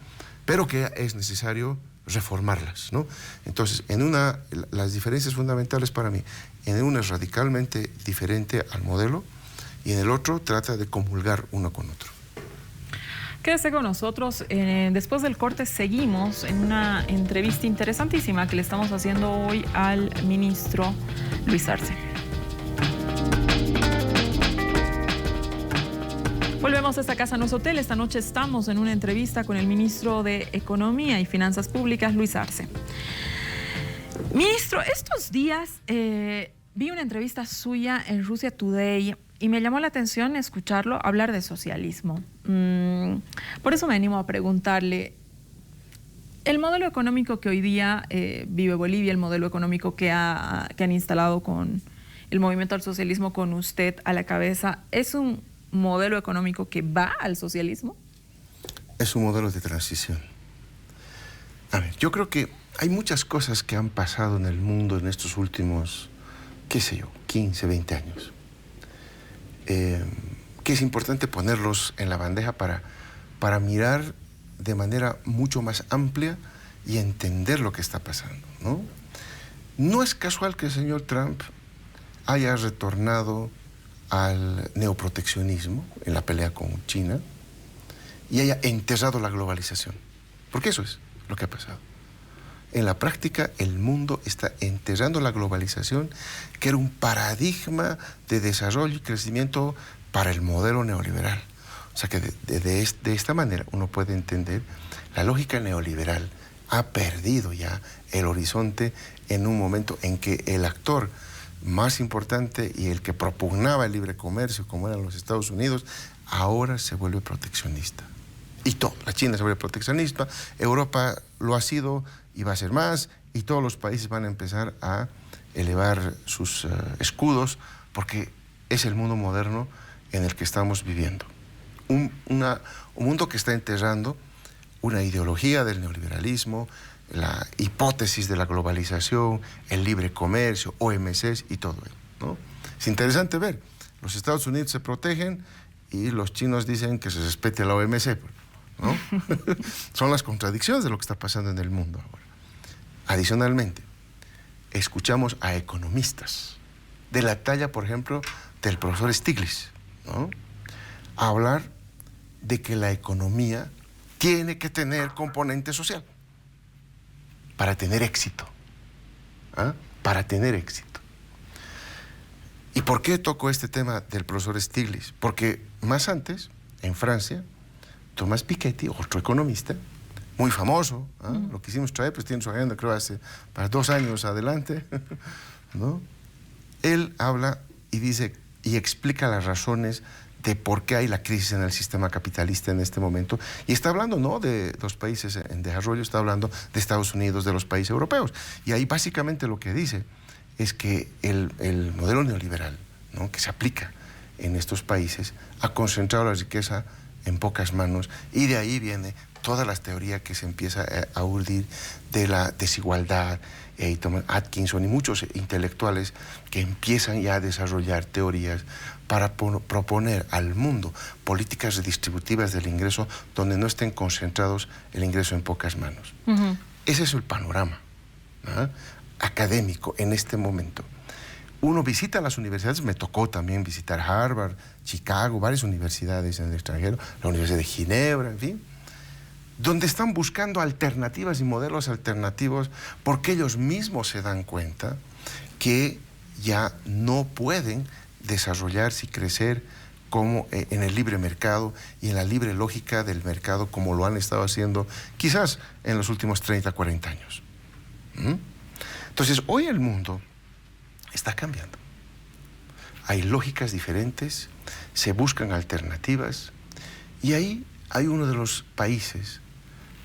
pero que es necesario reformarlas, ¿no? Entonces, las diferencias fundamentales para mí, en una es radicalmente diferente al modelo y en el otro trata de comulgar uno con otro. Quédese con nosotros. Después del corte seguimos en una entrevista interesantísima que le estamos haciendo hoy al ministro Luis Arce. Volvemos a esta casa, no es hotel. Esta noche estamos en una entrevista con el ministro de Economía y Finanzas Públicas, Luis Arce. Ministro, estos días vi una entrevista suya en Russia Today y me llamó la atención escucharlo hablar de socialismo. Por eso me animo a preguntarle, el modelo económico que hoy día vive Bolivia, el modelo económico que han instalado con el movimiento al socialismo con usted a la cabeza, ¿es un modelo económico que va al socialismo? Es un modelo de transición. A ver, yo creo que hay muchas cosas que han pasado en el mundo en estos últimos, 15, 20 años. Que es importante ponerlos en la bandeja para mirar de manera mucho más amplia y entender lo que está pasando, ¿no? No es casual que el señor Trump haya retornado al neoproteccionismo en la pelea con China y haya enterrado la globalización, porque eso es lo que ha pasado. En la práctica, el mundo está enterrando la globalización, que era un paradigma de desarrollo y crecimiento para el modelo neoliberal. O sea que de esta manera uno puede entender la lógica neoliberal ha perdido ya el horizonte en un momento en que el actor más importante y el que propugnaba el libre comercio, como eran los Estados Unidos, ahora se vuelve proteccionista. Y todo, la China se vuelve proteccionista, Europa lo ha sido y va a ser más, y todos los países van a empezar a elevar sus escudos, porque es el mundo moderno en el que estamos viviendo. Un mundo que está enterrando una ideología del neoliberalismo, la hipótesis de la globalización, el libre comercio, OMC y todo ello, ¿no? Es interesante ver, los Estados Unidos se protegen y los chinos dicen que se respete la OMC, ¿no? Son las contradicciones de lo que está pasando en el mundo ahora. Adicionalmente, escuchamos a economistas de la talla, por ejemplo, del profesor Stiglitz, ¿no?, hablar de que la economía tiene que tener componente social para tener éxito. ¿Ah? Para tener éxito. ¿Y por qué toco este tema del profesor Stiglitz? Porque más antes, en Francia, Thomas Piketty, otro economista, muy famoso, lo quisimos traer, pues tiene su agenda, creo, para 2 años adelante, ¿no? Él habla y dice y explica las razones de por qué hay la crisis en el sistema capitalista en este momento. Y está hablando no de los países en desarrollo, está hablando de Estados Unidos, de los países europeos. Y ahí básicamente lo que dice es que el modelo neoliberal, ¿no?, que se aplica en estos países ha concentrado la riqueza en pocas manos, y de ahí viene toda la teoría que se empieza a urdir de la desigualdad. Thomas Atkinson y muchos intelectuales que empiezan ya a desarrollar teorías para proponer al mundo políticas redistributivas del ingreso donde no estén concentrados el ingreso en pocas manos. Ese es el panorama, ¿no?, académico en este momento. Uno visita las universidades, me tocó también visitar Harvard, Chicago, varias universidades en el extranjero, la Universidad de Ginebra, en fin, donde están buscando alternativas y modelos alternativos porque ellos mismos se dan cuenta que ya no pueden desarrollarse y crecer como en el libre mercado y en la libre lógica del mercado como lo han estado haciendo quizás en los últimos 30, 40 años. Entonces, hoy el mundo está cambiando. Hay lógicas diferentes, se buscan alternativas, y ahí hay uno de los países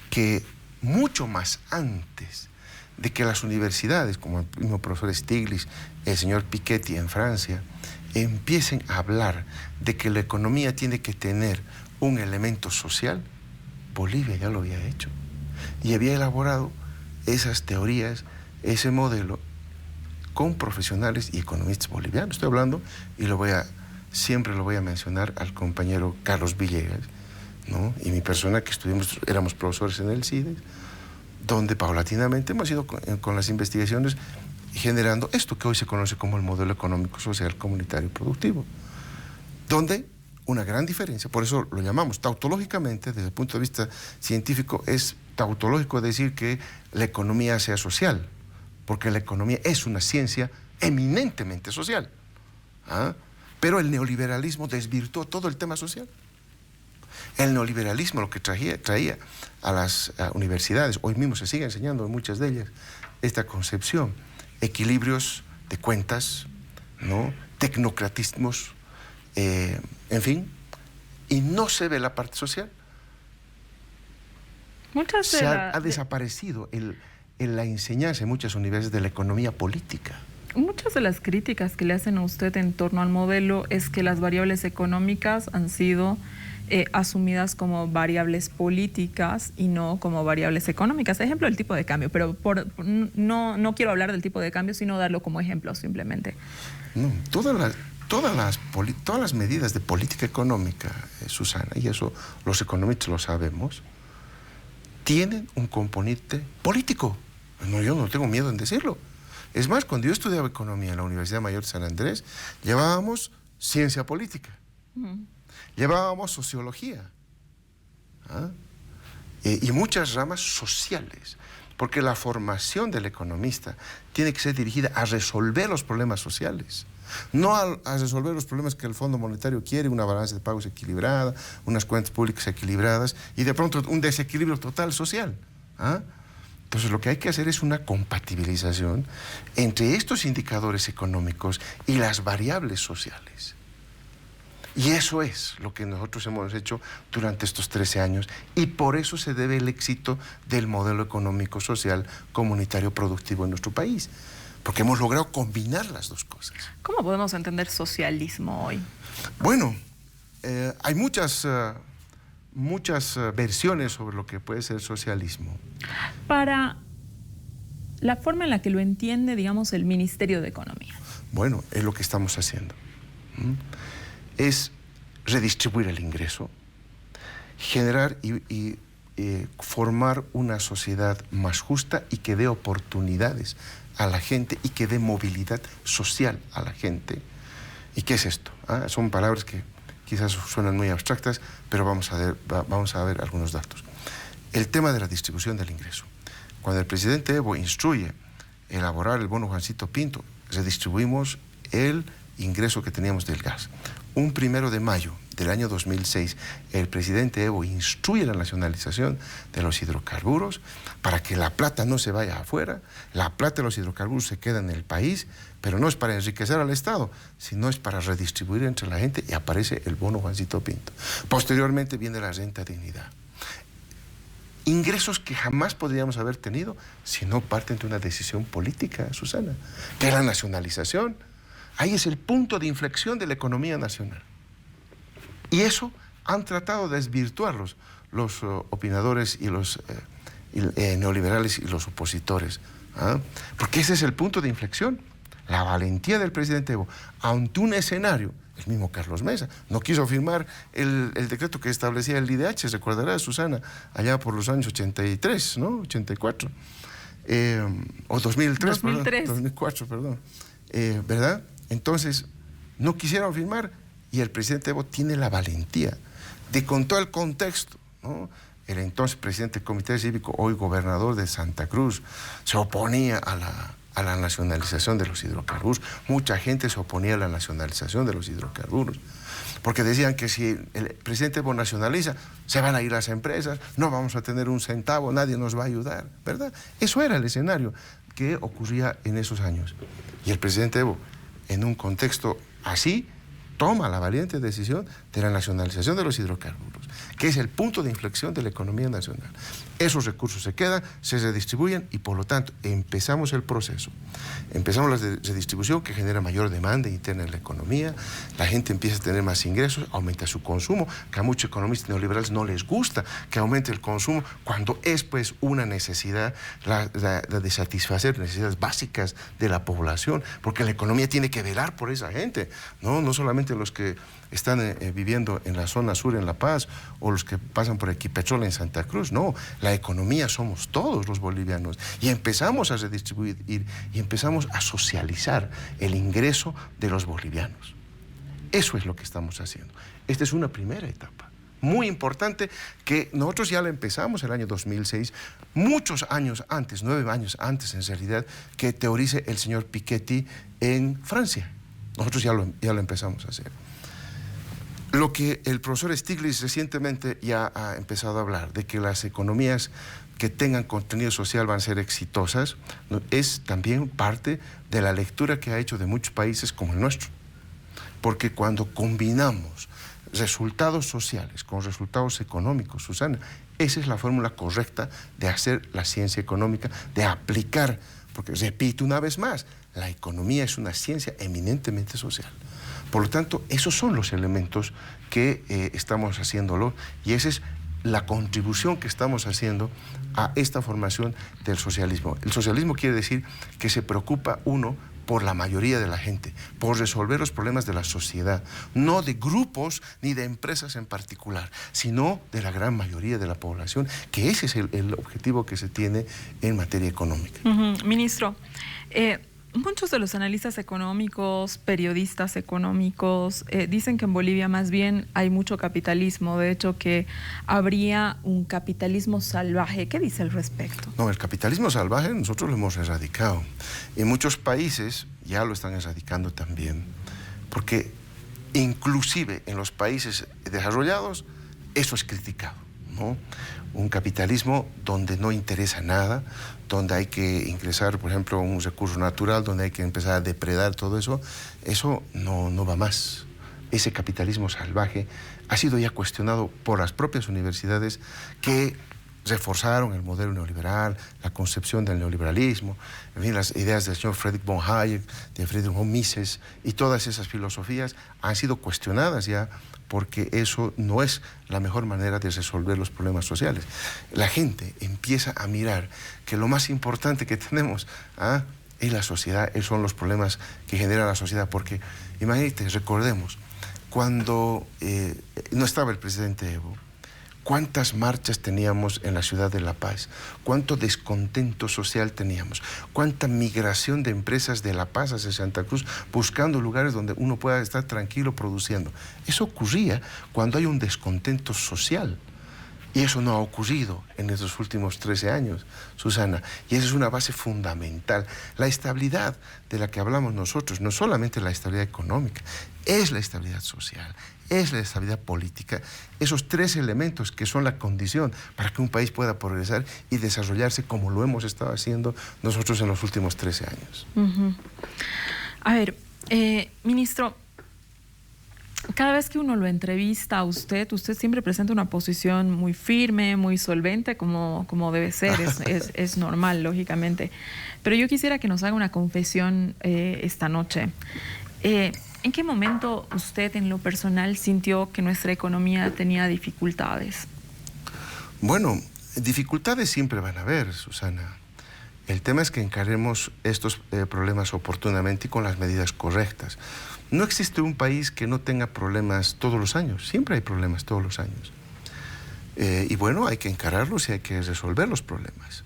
que mucho más antes de que las universidades, como el mismo profesor Stiglitz, el señor Piketty en Francia, empiecen a hablar de que la economía tiene que tener un elemento social, Bolivia ya lo había hecho y había elaborado esas teorías, ese modelo, con profesionales y economistas bolivianos. Estoy hablando, y siempre lo voy a mencionar, al compañero Carlos Villegas, ¿no?, y mi persona, que éramos profesores en el CIDES, donde paulatinamente hemos ido con las investigaciones generando esto que hoy se conoce como el modelo económico, social, comunitario y productivo, donde una gran diferencia, por eso lo llamamos tautológicamente, desde el punto de vista científico, es tautológico decir que la economía sea social, porque la economía es una ciencia eminentemente social, pero el neoliberalismo desvirtuó todo el tema social. El neoliberalismo lo que traía a las universidades, hoy mismo se sigue enseñando en muchas de ellas, esta concepción, equilibrios de cuentas, ¿no?, tecnocratismos, en fin, y no se ve la parte social. Ha desaparecido la enseñanza en muchas universidades de la economía política. Muchas de las críticas que le hacen a usted en torno al modelo es que las variables económicas han sido asumidas como variables políticas y no como variables económicas. Ejemplo, el tipo de cambio, pero no quiero hablar del tipo de cambio, sino darlo como ejemplo simplemente. No, todas las medidas de política económica, Susana, y eso los economistas lo sabemos, tienen un componente político. No, yo no tengo miedo en decirlo. Es más, cuando yo estudiaba economía en la Universidad Mayor de San Andrés, llevábamos ciencia política, llevábamos sociología, y muchas ramas sociales, porque la formación del economista tiene que ser dirigida a resolver los problemas sociales, no a resolver los problemas que el Fondo Monetario quiere, una balanza de pagos equilibrada, unas cuentas públicas equilibradas y de pronto un desequilibrio total social. Entonces, lo que hay que hacer es una compatibilización entre estos indicadores económicos y las variables sociales. Y eso es lo que nosotros hemos hecho durante estos 13 años y por eso se debe el éxito del modelo económico, social, comunitario, productivo en nuestro país. Porque hemos logrado combinar las dos cosas. ¿Cómo podemos entender socialismo hoy? Bueno, hay muchas versiones sobre lo que puede ser socialismo. Para la forma en la que lo entiende, digamos, el Ministerio de Economía. Bueno, es lo que estamos haciendo. Es redistribuir el ingreso, generar y formar una sociedad más justa y que dé oportunidades a la gente y que dé movilidad social a la gente. ¿Y qué es esto? Son palabras que quizás suenan muy abstractas, pero vamos a ver algunos datos. El tema de la distribución del ingreso. Cuando el presidente Evo instruye elaborar el bono Juancito Pinto, redistribuimos el ingreso que teníamos del gas. Un 1 de mayo del año 2006, el presidente Evo instruye la nacionalización de los hidrocarburos para que la plata no se vaya afuera, la plata de los hidrocarburos se queda en el país, pero no es para enriquecer al Estado, sino es para redistribuir entre la gente y aparece el bono Juancito Pinto. Posteriormente viene la renta dignidad. Ingresos que jamás podríamos haber tenido si no parten de una decisión política, Susana, que es la nacionalización. Ahí es el punto de inflexión de la economía nacional. Y eso han tratado de desvirtuarlos los opinadores y los neoliberales y los opositores. Porque ese es el punto de inflexión. La valentía del presidente Evo ante un escenario. El mismo Carlos Mesa no quiso firmar el decreto que establecía el IDH, recordará Susana, allá por los años 83, ¿no? 84. O 2003, 2003. Perdón, 2004, perdón. ¿Verdad? Entonces, no quisieron firmar y el presidente Evo tiene la valentía de, con todo el contexto, ¿no? El entonces presidente del Comité Cívico, hoy gobernador de Santa Cruz, se oponía a la nacionalización de los hidrocarburos. Mucha gente se oponía a la nacionalización de los hidrocarburos, porque decían que si el presidente Evo nacionaliza, se van a ir las empresas, no vamos a tener un centavo, nadie nos va a ayudar, ¿verdad? Eso era el escenario que ocurría en esos años. Y el presidente Evo, en un contexto así, toma la valiente decisión de la nacionalización de los hidrocarburos, que es el punto de inflexión de la economía nacional. Esos recursos se quedan, se redistribuyen y por lo tanto empezamos el proceso. Empezamos la redistribución que genera mayor demanda interna en la economía, la gente empieza a tener más ingresos, aumenta su consumo, que a muchos economistas neoliberales no les gusta que aumente el consumo cuando es pues una necesidad, la de satisfacer necesidades básicas de la población, porque la economía tiene que velar por esa gente, no solamente los que están viviendo en la zona sur en La Paz o los que pasan por Equipetrol en Santa Cruz. No, la economía somos todos los bolivianos y empezamos a redistribuir y empezamos a socializar el ingreso de los bolivianos. Eso es lo que estamos haciendo. Esta es una primera etapa muy importante que nosotros ya la empezamos el año 2006, muchos años antes, 9 años antes en realidad, que teorice el señor Piketty en Francia. Nosotros ya lo empezamos a hacer. Lo que el profesor Stiglitz recientemente ya ha empezado a hablar, de que las economías que tengan contenido social van a ser exitosas, es también parte de la lectura que ha hecho de muchos países como el nuestro. Porque cuando combinamos resultados sociales con resultados económicos, Susana, esa es la fórmula correcta de hacer la ciencia económica, de aplicar, porque repito una vez más, la economía es una ciencia eminentemente social. Por lo tanto, esos son los elementos que estamos haciéndolo y esa es la contribución que estamos haciendo a esta formación del socialismo. El socialismo quiere decir que se preocupa uno por la mayoría de la gente, por resolver los problemas de la sociedad, no de grupos ni de empresas en particular, sino de la gran mayoría de la población, que ese es el objetivo que se tiene en materia económica. Ministro, muchos de los analistas económicos, periodistas económicos, dicen que en Bolivia más bien hay mucho capitalismo, de hecho que habría un capitalismo salvaje. ¿Qué dice al respecto? No, el capitalismo salvaje nosotros lo hemos erradicado. En muchos países ya lo están erradicando también, porque inclusive en los países desarrollados eso es criticado, ¿no? Un capitalismo donde no interesa nada, donde hay que ingresar, por ejemplo, un recurso natural, donde hay que empezar a depredar todo eso, eso no va más. Ese capitalismo salvaje ha sido ya cuestionado por las propias universidades que reforzaron el modelo neoliberal, la concepción del neoliberalismo, en fin, las ideas del señor Friedrich von Hayek, de Friedrich von Mises, y todas esas filosofías han sido cuestionadas ya porque eso no es la mejor manera de resolver los problemas sociales. La gente empieza a mirar que lo más importante que tenemos en la sociedad son los problemas que genera la sociedad, porque imagínate, recordemos, cuando no estaba el presidente Evo, ¿cuántas marchas teníamos en la ciudad de La Paz? ¿Cuánto descontento social teníamos? ¿Cuánta migración de empresas de La Paz hacia Santa Cruz buscando lugares donde uno pueda estar tranquilo produciendo? Eso ocurría cuando hay un descontento social. Y eso no ha ocurrido en estos últimos 13 años, Susana. Y esa es una base fundamental. La estabilidad de la que hablamos nosotros, no solamente la estabilidad económica, es la estabilidad social, es la estabilidad política. Esos tres elementos que son la condición para que un país pueda progresar y desarrollarse como lo hemos estado haciendo nosotros en los últimos 13 años. A ver, ministro, cada vez que uno lo entrevista a usted siempre presenta una posición muy firme, muy solvente, como debe ser, es normal, lógicamente. Pero yo quisiera que nos haga una confesión esta noche. ¿En qué momento usted, en lo personal, sintió que nuestra economía tenía dificultades? Bueno, dificultades siempre van a haber, Susana. El tema es que encaremos estos problemas oportunamente y con las medidas correctas. No existe un país que no tenga problemas todos los años. Siempre hay problemas todos los años. Y bueno, hay que encararlos y hay que resolver los problemas.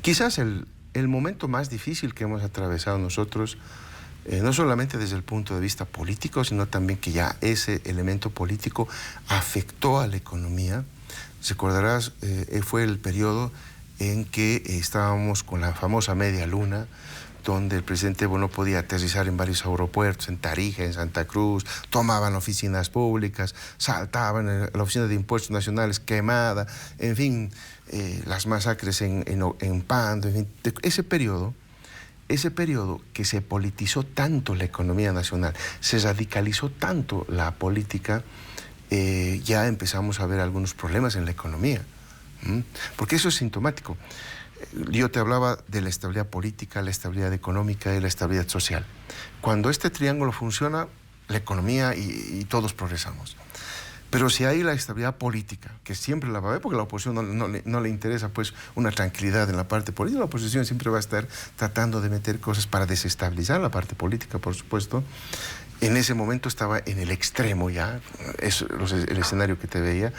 Quizás el momento más difícil que hemos atravesado nosotros, no solamente desde el punto de vista político, sino también que ya ese elemento político afectó a la economía. Recordarás, fue el periodo en que estábamos con la famosa media luna, donde el presidente Evo no podía aterrizar en varios aeropuertos, en Tarija, en Santa Cruz, tomaban oficinas públicas, saltaban en la oficina de impuestos nacionales quemada, en fin, las masacres en Pando, en fin, ese periodo que se politizó tanto la economía nacional, se radicalizó tanto la política, ya empezamos a ver algunos problemas en la economía, porque eso es sintomático. Yo te hablaba de la estabilidad política, la estabilidad económica y la estabilidad social. Cuando este triángulo funciona, la economía y todos progresamos. Pero si hay la estabilidad política, que siempre la va a haber, porque a la oposición no le interesa pues una tranquilidad en la parte política, la oposición siempre va a estar tratando de meter cosas para desestabilizar la parte política, por supuesto. En ese momento estaba en el extremo ya, es el escenario que te veía.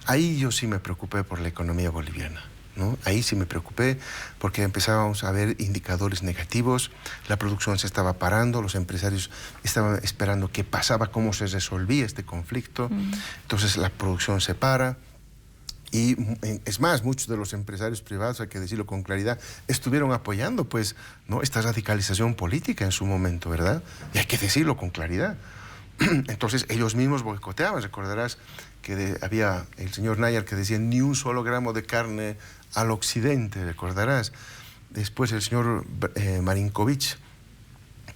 Ahí yo sí me preocupé por la economía boliviana, ¿no? Ahí sí me preocupé porque empezábamos a ver indicadores negativos, la producción se estaba parando, los empresarios estaban esperando qué pasaba, cómo se resolvía este conflicto. Entonces la producción se para y es más, muchos de los empresarios privados, hay que decirlo con claridad, estuvieron apoyando pues, ¿no?, esta radicalización política en su momento, ¿verdad? Y hay que decirlo con claridad. Entonces ellos mismos boicoteaban, recordarás que había el señor Nayar que decía ni un solo gramo de carne al occidente, recordarás. Después el señor Marinkovic,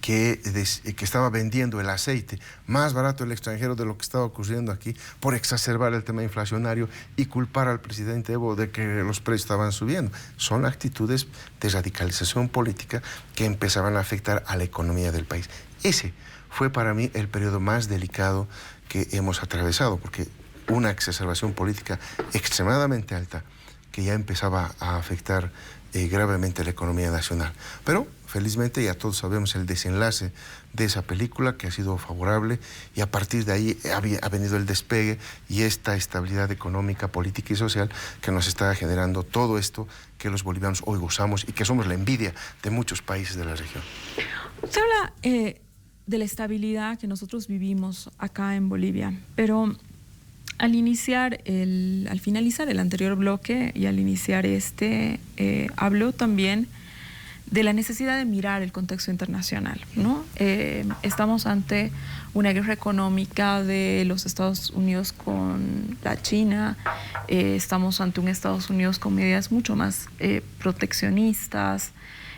que estaba vendiendo el aceite más barato el extranjero de lo que estaba ocurriendo aquí por exacerbar el tema inflacionario y culpar al presidente Evo de que los precios estaban subiendo. Son actitudes de radicalización política que empezaban a afectar a la economía del país. Ese fue para mí el periodo más delicado que hemos atravesado, porque una exacerbación política extremadamente alta que ya empezaba a afectar gravemente la economía nacional. Pero felizmente ya todos sabemos el desenlace de esa película, que ha sido favorable, y a partir de ahí ha venido el despegue y esta estabilidad económica, política y social que nos está generando todo esto que los bolivianos hoy gozamos y que somos la envidia de muchos países de la región. Usted habla de la estabilidad que nosotros vivimos acá en Bolivia, pero al finalizar el anterior bloque y al iniciar habló también de la necesidad de mirar el contexto internacional, ¿no? Estamos ante una guerra económica de los Estados Unidos con la China, estamos ante un Estados Unidos con medidas mucho más proteccionistas,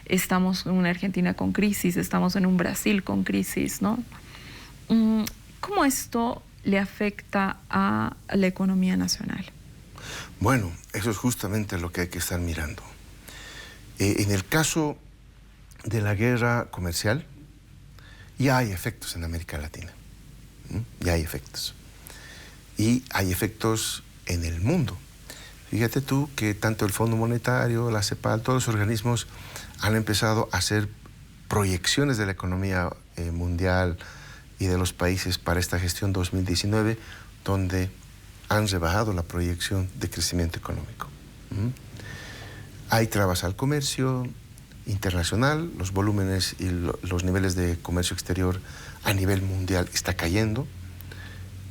estamos en una Argentina con crisis, estamos en un Brasil con crisis, ¿no? ¿Cómo esto le afecta a la economía nacional? Bueno, eso es justamente lo que hay que estar mirando. En el caso de la guerra comercial, ya hay efectos en América Latina. Ya hay efectos. Y hay efectos en el mundo. Fíjate tú que tanto el Fondo Monetario, la CEPAL, todos los organismos han empezado a hacer proyecciones de la economía mundial y de los países para esta gestión 2019, donde han rebajado la proyección de crecimiento económico. Hay trabas al comercio internacional, los volúmenes y los niveles de comercio exterior a nivel mundial está cayendo,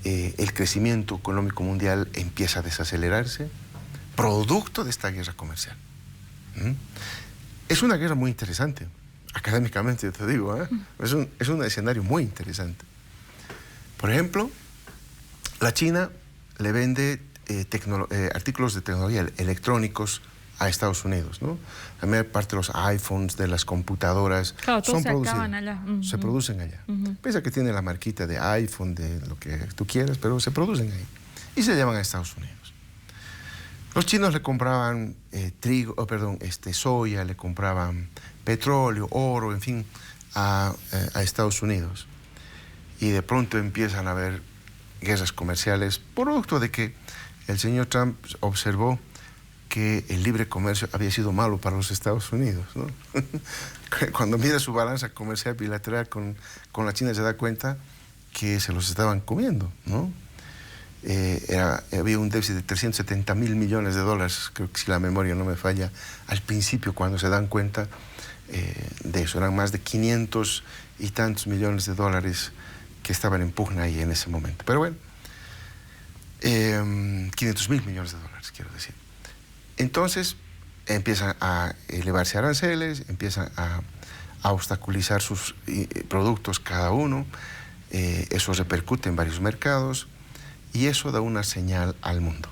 el crecimiento económico mundial empieza a desacelerarse, producto de esta guerra comercial. Es una guerra muy interesante, académicamente te digo, es un escenario muy interesante. Por ejemplo, la China le vende artículos de tecnología electrónicos a Estados Unidos, ¿no? La mayor parte de los iPhones, de las computadoras, claro, son producidos allá. Se producen allá. Pese a que tiene la marquita de iPhone, de lo que tú quieras, pero se producen ahí. Y se llevan a Estados Unidos. Los chinos le compraban soya, le compraban petróleo, oro, en fin, a Estados Unidos. Y de pronto empiezan a haber guerras comerciales, producto de que el señor Trump observó que el libre comercio había sido malo para los Estados Unidos, ¿no? Cuando mira su balanza comercial bilateral con la China se da cuenta que se los estaban comiendo, ¿no? Había un déficit de 370.000 millones de dólares, creo que si la memoria no me falla, al principio cuando se dan cuenta de eso. Eran más de 500 y tantos millones de dólares que estaban en pugna ahí en ese momento. Pero bueno, 500.000 millones de dólares, quiero decir. Entonces empiezan a elevarse aranceles, empiezan a obstaculizar sus productos cada uno, eso repercute en varios mercados y eso da una señal al mundo.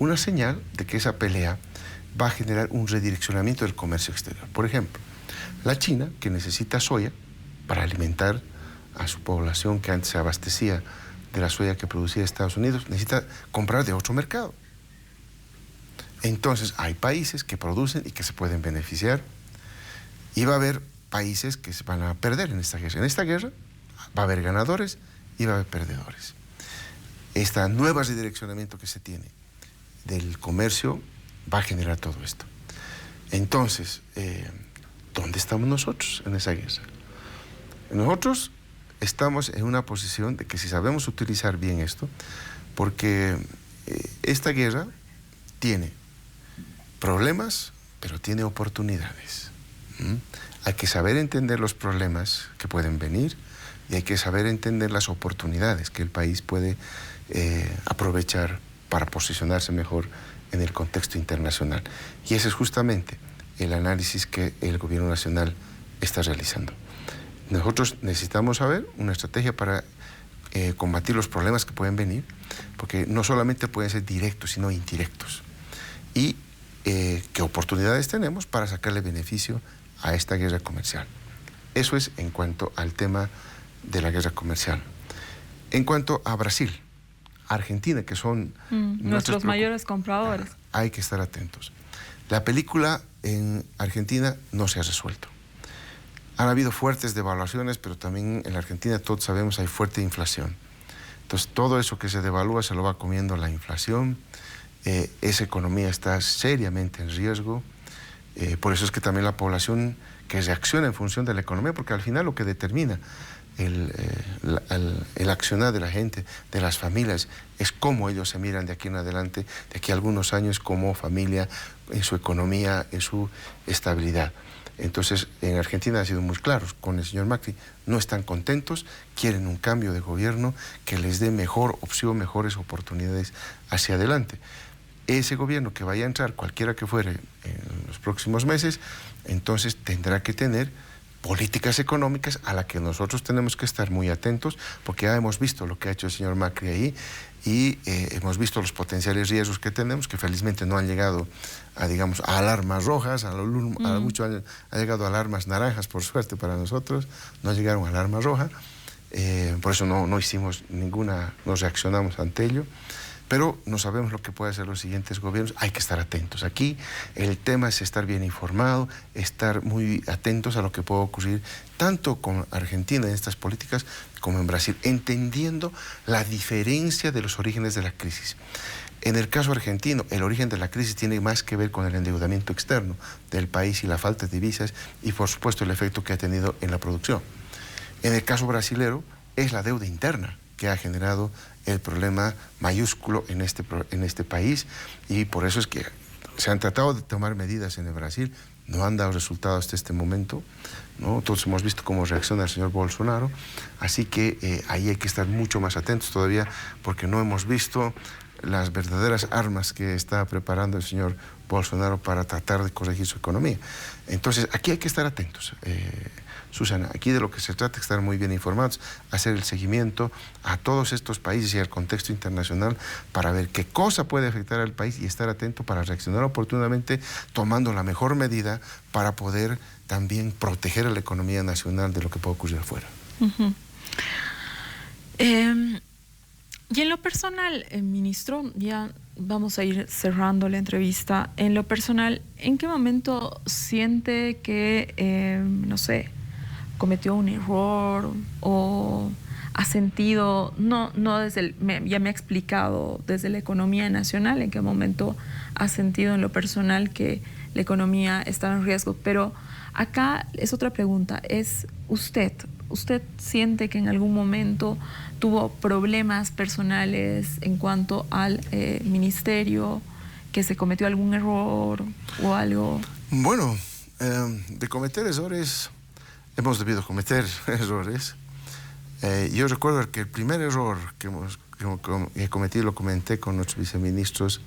Una señal de que esa pelea va a generar un redireccionamiento del comercio exterior. Por ejemplo, la China, que necesita soya para alimentar a su población que antes se abastecía de la soya que producía Estados Unidos, necesita comprar de otro mercado. Entonces hay países que producen y que se pueden beneficiar y va a haber países que se van a perder en esta guerra. En esta guerra va a haber ganadores y va a haber perdedores. Este nuevo redireccionamiento que se tiene del comercio va a generar todo esto. Entonces, ¿dónde estamos nosotros en esa guerra? Nosotros estamos en una posición de que si sabemos utilizar bien esto, porque esta guerra tiene problemas, pero tiene oportunidades. Hay que saber entender los problemas que pueden venir y hay que saber entender las oportunidades que el país puede aprovechar para posicionarse mejor en el contexto internacional. Y ese es justamente el análisis que el gobierno nacional está realizando. Nosotros necesitamos saber una estrategia para combatir los problemas que pueden venir, porque no solamente pueden ser directos, sino indirectos. Y qué oportunidades tenemos para sacarle beneficio a esta guerra comercial. Eso es en cuanto al tema de la guerra comercial. En cuanto a Brasil, Argentina, que son nuestros mayores compradores, hay que estar atentos. La película en Argentina no se ha resuelto. Han habido fuertes devaluaciones, pero también en la Argentina todos sabemos hay fuerte inflación. Entonces todo eso que se devalúa se lo va comiendo la inflación. Esa economía está seriamente en riesgo. Por eso es que también la población que reacciona en función de la economía, porque al final lo que determina el accionar de la gente, de las familias, es cómo ellos se miran de aquí en adelante, de aquí a algunos años como familia, en su economía, en su estabilidad. Entonces, en Argentina han sido muy claros con el señor Macri, no están contentos, quieren un cambio de gobierno que les dé mejor opción, mejores oportunidades hacia adelante. ese gobierno que vaya a entrar, cualquiera que fuere en los próximos meses, entonces tendrá que tener políticas económicas a las que nosotros tenemos que estar muy atentos, porque ya hemos visto lo que ha hecho el señor Macri ahí y hemos visto los potenciales riesgos que tenemos, que felizmente no han llegado a, digamos, a alarmas rojas, a mucho ha llegado a alarmas naranjas, por suerte para nosotros, no llegaron a alarma roja, por eso no hicimos ninguna, no reaccionamos ante ello. Pero no sabemos lo que pueden hacer los siguientes gobiernos, hay que estar atentos. Aquí el tema es estar bien informado, estar muy atentos a lo que puede ocurrir tanto con Argentina en estas políticas como en Brasil, entendiendo la diferencia de los orígenes de la crisis. En el caso argentino, el origen de la crisis tiene más que ver con el endeudamiento externo del país y la falta de divisas y por supuesto el efecto que ha tenido en la producción. En el caso brasilero es la deuda interna que ha generado el problema mayúsculo en este país y por eso es que se han tratado de tomar medidas en el Brasil, no han dado resultados hasta este momento, ¿no? Todos hemos visto cómo reacciona el señor Bolsonaro, así que ahí hay que estar mucho más atentos todavía porque no hemos visto las verdaderas armas que está preparando el señor Bolsonaro para tratar de corregir su economía. Entonces aquí hay que estar atentos. Susana, aquí de lo que se trata es estar muy bien informados, hacer el seguimiento a todos estos países y al contexto internacional para ver qué cosa puede afectar al país y estar atento para reaccionar oportunamente tomando la mejor medida para poder también proteger a la economía nacional de lo que puede ocurrir afuera. Uh-huh. Y en lo personal, ministro, ya vamos a ir cerrando la entrevista. En lo personal, ¿en qué momento siente que, no sé, cometió un error o ha sentido, no desde ya me ha explicado desde la economía nacional, en qué momento ha sentido en lo personal que la economía estaba en riesgo? Pero acá es otra pregunta, es ¿usted siente que en algún momento tuvo problemas personales en cuanto al ministerio, que se cometió algún error o algo? Bueno, de cometer errores, hemos debido cometer errores. Yo recuerdo que el primer error que he cometido, lo comenté con nuestros viceministros,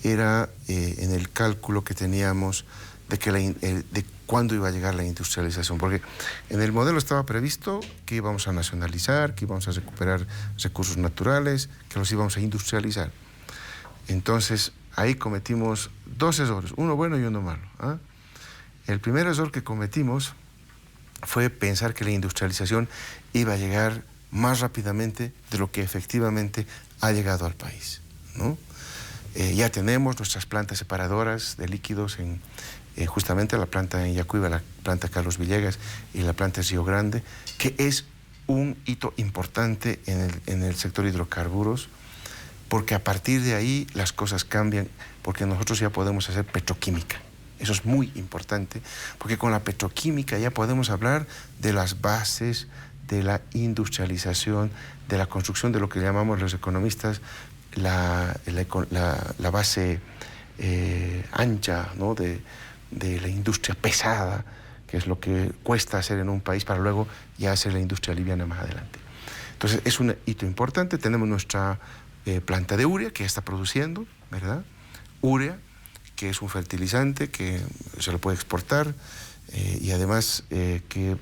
era en el cálculo que teníamos de cuándo iba a llegar la industrialización, porque en el modelo estaba previsto que íbamos a nacionalizar, que íbamos a recuperar recursos naturales, que los íbamos a industrializar. Entonces, ahí cometimos dos errores, uno bueno y uno malo, ¿ah? El primer error que cometimos fue pensar que la industrialización iba a llegar más rápidamente de lo que efectivamente ha llegado al país, ¿no? Ya tenemos nuestras plantas separadoras de líquidos justamente la planta en Yacuiba, la planta Carlos Villegas y la planta Río Grande, que es un hito importante en el sector hidrocarburos, porque a partir de ahí las cosas cambian, porque nosotros ya podemos hacer petroquímica. Eso es muy importante, porque con la petroquímica ya podemos hablar de las bases de la industrialización, de la construcción de lo que llamamos los economistas la base ancha, ¿no? de la industria pesada, que es lo que cuesta hacer en un país para luego ya hacer la industria liviana más adelante. Entonces es un hito importante. Tenemos nuestra planta de urea que ya está produciendo, ¿verdad? Urea, que es un fertilizante que se lo puede exportar y además que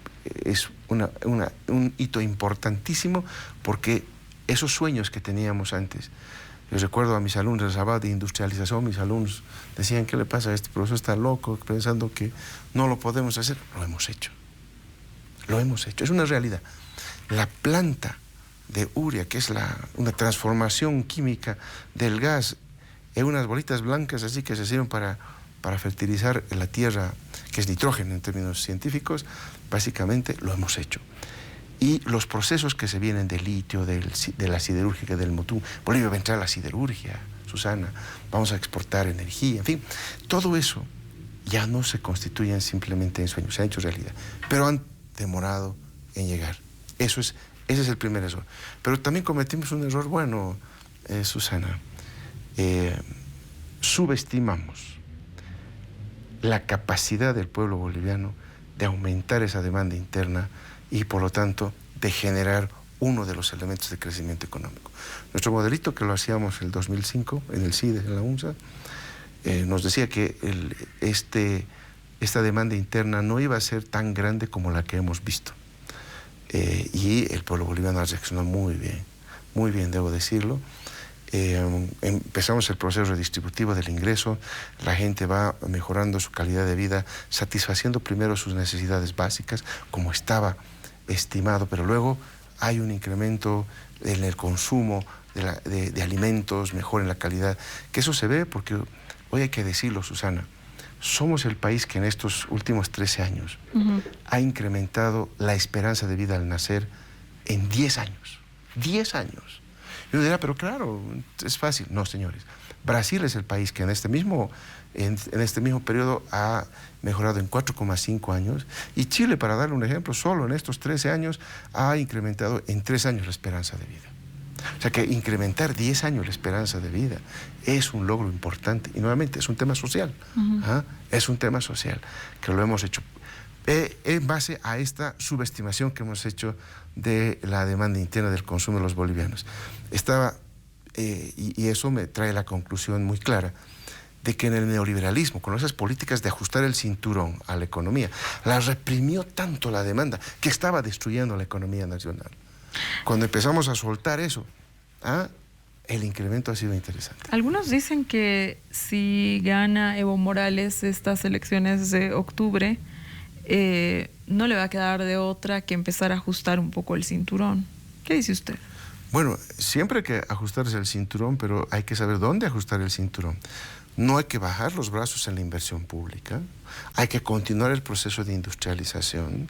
es un hito importantísimo porque esos sueños que teníamos antes. Yo recuerdo a mis alumnos, les hablaba de industrialización, mis alumnos decían, ¿qué le pasa a este profesor? Está loco, pensando que no lo podemos hacer. Lo hemos hecho. Lo hemos hecho. Es una realidad. La planta de urea, que es una transformación química del gas en unas bolitas blancas así que se sirven para fertilizar la tierra, que es nitrógeno en términos científicos, básicamente lo hemos hecho. Y los procesos que se vienen del litio, de la siderúrgica, del Motum. Bolivia va a entrar a la siderurgia, Susana, vamos a exportar energía, en fin, todo eso ya no se constituyen simplemente en sueños, se han hecho realidad, pero han demorado en llegar. Ese es el primer error. Pero también cometimos un error bueno, Susana. Subestimamos la capacidad del pueblo boliviano de aumentar esa demanda interna y por lo tanto de generar uno de los elementos de crecimiento económico. Nuestro modelito, que lo hacíamos en el 2005 en el CIDE, en la UNSA, nos decía que esta demanda interna no iba a ser tan grande como la que hemos visto. Y el pueblo boliviano reaccionó muy bien, debo decirlo. Empezamos el proceso redistributivo del ingreso, la gente va mejorando su calidad de vida, satisfaciendo primero sus necesidades básicas, como estaba estimado, pero luego hay un incremento en el consumo de alimentos, mejor en la calidad, que eso se ve porque, hoy hay que decirlo, Susana, somos el país que en estos últimos 13 años ha incrementado la esperanza de vida al nacer en 10 años. 10 años. Yo diría, pero claro, es fácil. No, señores. Brasil es el país que en este mismo periodo ha mejorado en 4,5 años. Y Chile, para darle un ejemplo, solo en estos 13 años ha incrementado en 3 años la esperanza de vida. O sea que incrementar 10 años la esperanza de vida es un logro importante. Y nuevamente es un tema social. Es un tema social que lo hemos hecho en base a esta subestimación que hemos hecho de la demanda interna del consumo de los bolivianos. Y eso me trae la conclusión muy clara de que en el neoliberalismo, con esas políticas de ajustar el cinturón a la economía, la reprimió tanto la demanda que estaba destruyendo la economía nacional. Cuando empezamos a soltar eso, el incremento ha sido interesante. Algunos dicen que si gana Evo Morales estas elecciones de octubre, no le va a quedar de otra que empezar a ajustar un poco el cinturón. ¿Qué dice usted? Bueno, siempre hay que ajustarse el cinturón, pero hay que saber dónde ajustar el cinturón. No hay que bajar los brazos en la inversión pública, hay que continuar el proceso de industrialización,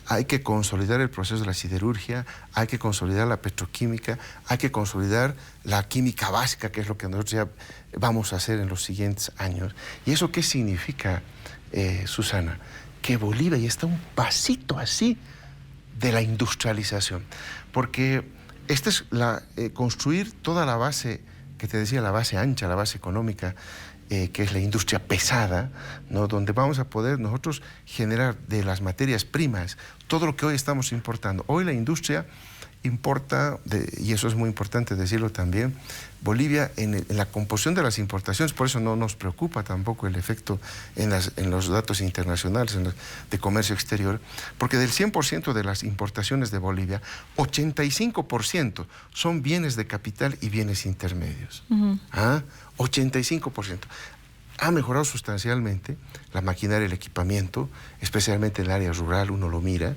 hay que consolidar el proceso de la siderurgia, hay que consolidar la petroquímica, hay que consolidar la química básica, que es lo que nosotros ya vamos a hacer en los siguientes años. ¿Y eso qué significa, Susana? Que Bolivia ya está un pasito así de la industrialización, porque esta es construir toda la base que te decía, la base ancha, la base económica, que es la industria pesada, ¿no? Donde vamos a poder nosotros generar de las materias primas todo lo que hoy estamos importando. Hoy la industria importa, y eso es muy importante decirlo también, Bolivia en la composición de las importaciones, por eso no nos preocupa tampoco el efecto en los datos internacionales de comercio exterior, porque del 100% de las importaciones de Bolivia, 85% son bienes de capital y bienes intermedios. 85%. Ha mejorado sustancialmente la maquinaria, el equipamiento, especialmente en el área rural, uno lo mira.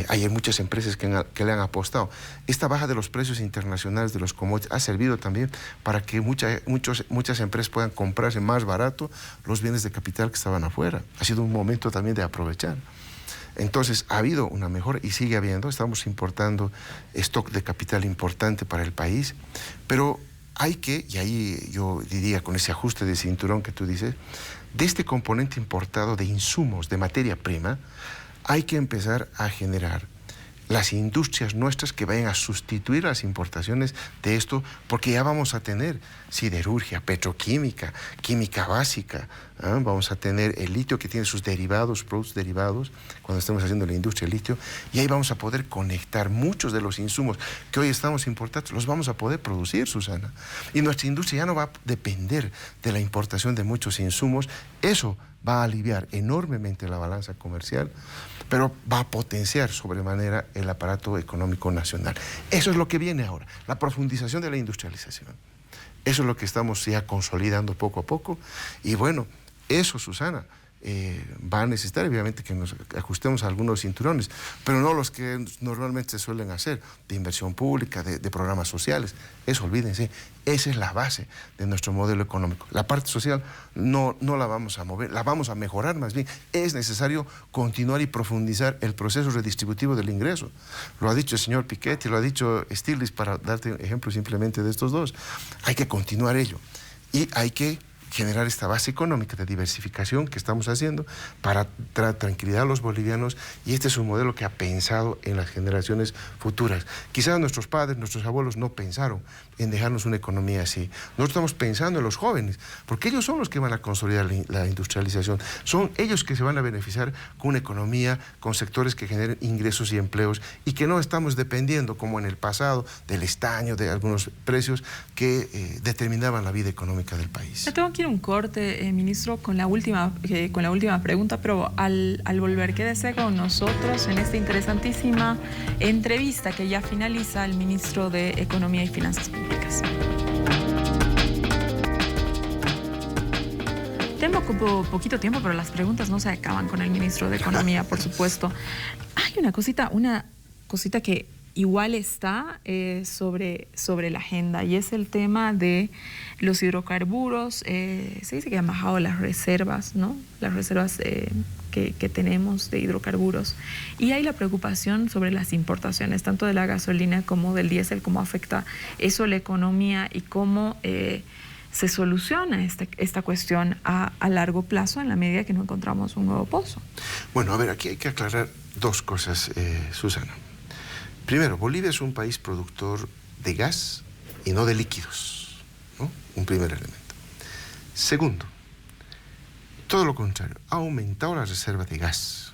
Hay muchas empresas que le han apostado. Esta baja de los precios internacionales de los commodities ha servido también para que muchas empresas puedan comprarse más barato los bienes de capital que estaban afuera. Ha sido un momento también de aprovechar. Entonces, ha habido una mejora y sigue habiendo. Estamos importando stock de capital importante para el país, pero hay que, y ahí yo diría con ese ajuste de cinturón que tú dices, de este componente importado de insumos, de materia prima, hay que empezar a generar las industrias nuestras que vayan a sustituir las importaciones de esto, porque ya vamos a tener siderurgia, petroquímica, química básica, vamos a tener el litio que tiene sus derivados, productos derivados, cuando estemos haciendo la industria del litio, y ahí vamos a poder conectar muchos de los insumos que hoy estamos importando, los vamos a poder producir, Susana. Y nuestra industria ya no va a depender de la importación de muchos insumos. Eso va a aliviar enormemente la balanza comercial, pero va a potenciar sobremanera el aparato económico nacional. Eso es lo que viene ahora, la profundización de la industrialización. Eso es lo que estamos ya consolidando poco a poco. Y bueno, eso, Susana, va a necesitar obviamente que nos ajustemos a algunos cinturones, pero no los que normalmente se suelen hacer, de inversión pública, de programas sociales. Eso, olvídense, esa es la base de nuestro modelo económico. La parte social no la vamos a mover, la vamos a mejorar más bien. Es necesario continuar y profundizar el proceso redistributivo del ingreso. Lo ha dicho el señor Piketty, lo ha dicho Stiglitz, para darte ejemplo simplemente de estos dos. Hay que continuar ello y hay que generar esta base económica de diversificación que estamos haciendo para traer tranquilidad a los bolivianos, y este es un modelo que ha pensado en las generaciones futuras. Quizás nuestros padres, nuestros abuelos no pensaron en dejarnos una economía así. Nosotros estamos pensando en los jóvenes, porque ellos son los que van a consolidar la industrialización, son ellos que se van a beneficiar con una economía, con sectores que generen ingresos y empleos, y que no estamos dependiendo, como en el pasado, del estaño, de algunos precios que determinaban la vida económica del país. Me tengo que ir a un corte, ministro, con la última pregunta, pero al volver, quédese con nosotros en esta interesantísima entrevista que ya finaliza el ministro de Economía y Finanzas Públicas. Tengo poquito tiempo, pero las preguntas no se acaban con el ministro de Economía, por supuesto. Hay una cosita que igual está sobre la agenda, y es el tema de los hidrocarburos. Se dice que han bajado las reservas, ¿no? Las reservas que tenemos de hidrocarburos. Y hay la preocupación sobre las importaciones, tanto de la gasolina como del diésel, cómo afecta eso la economía y cómo se soluciona esta cuestión a largo plazo en la medida que no encontramos un nuevo pozo. Bueno, a ver, aquí hay que aclarar dos cosas, Susana. Primero, Bolivia es un país productor de gas y no de líquidos, ¿no? Un primer elemento. Segundo, todo lo contrario, ha aumentado la reserva de gas.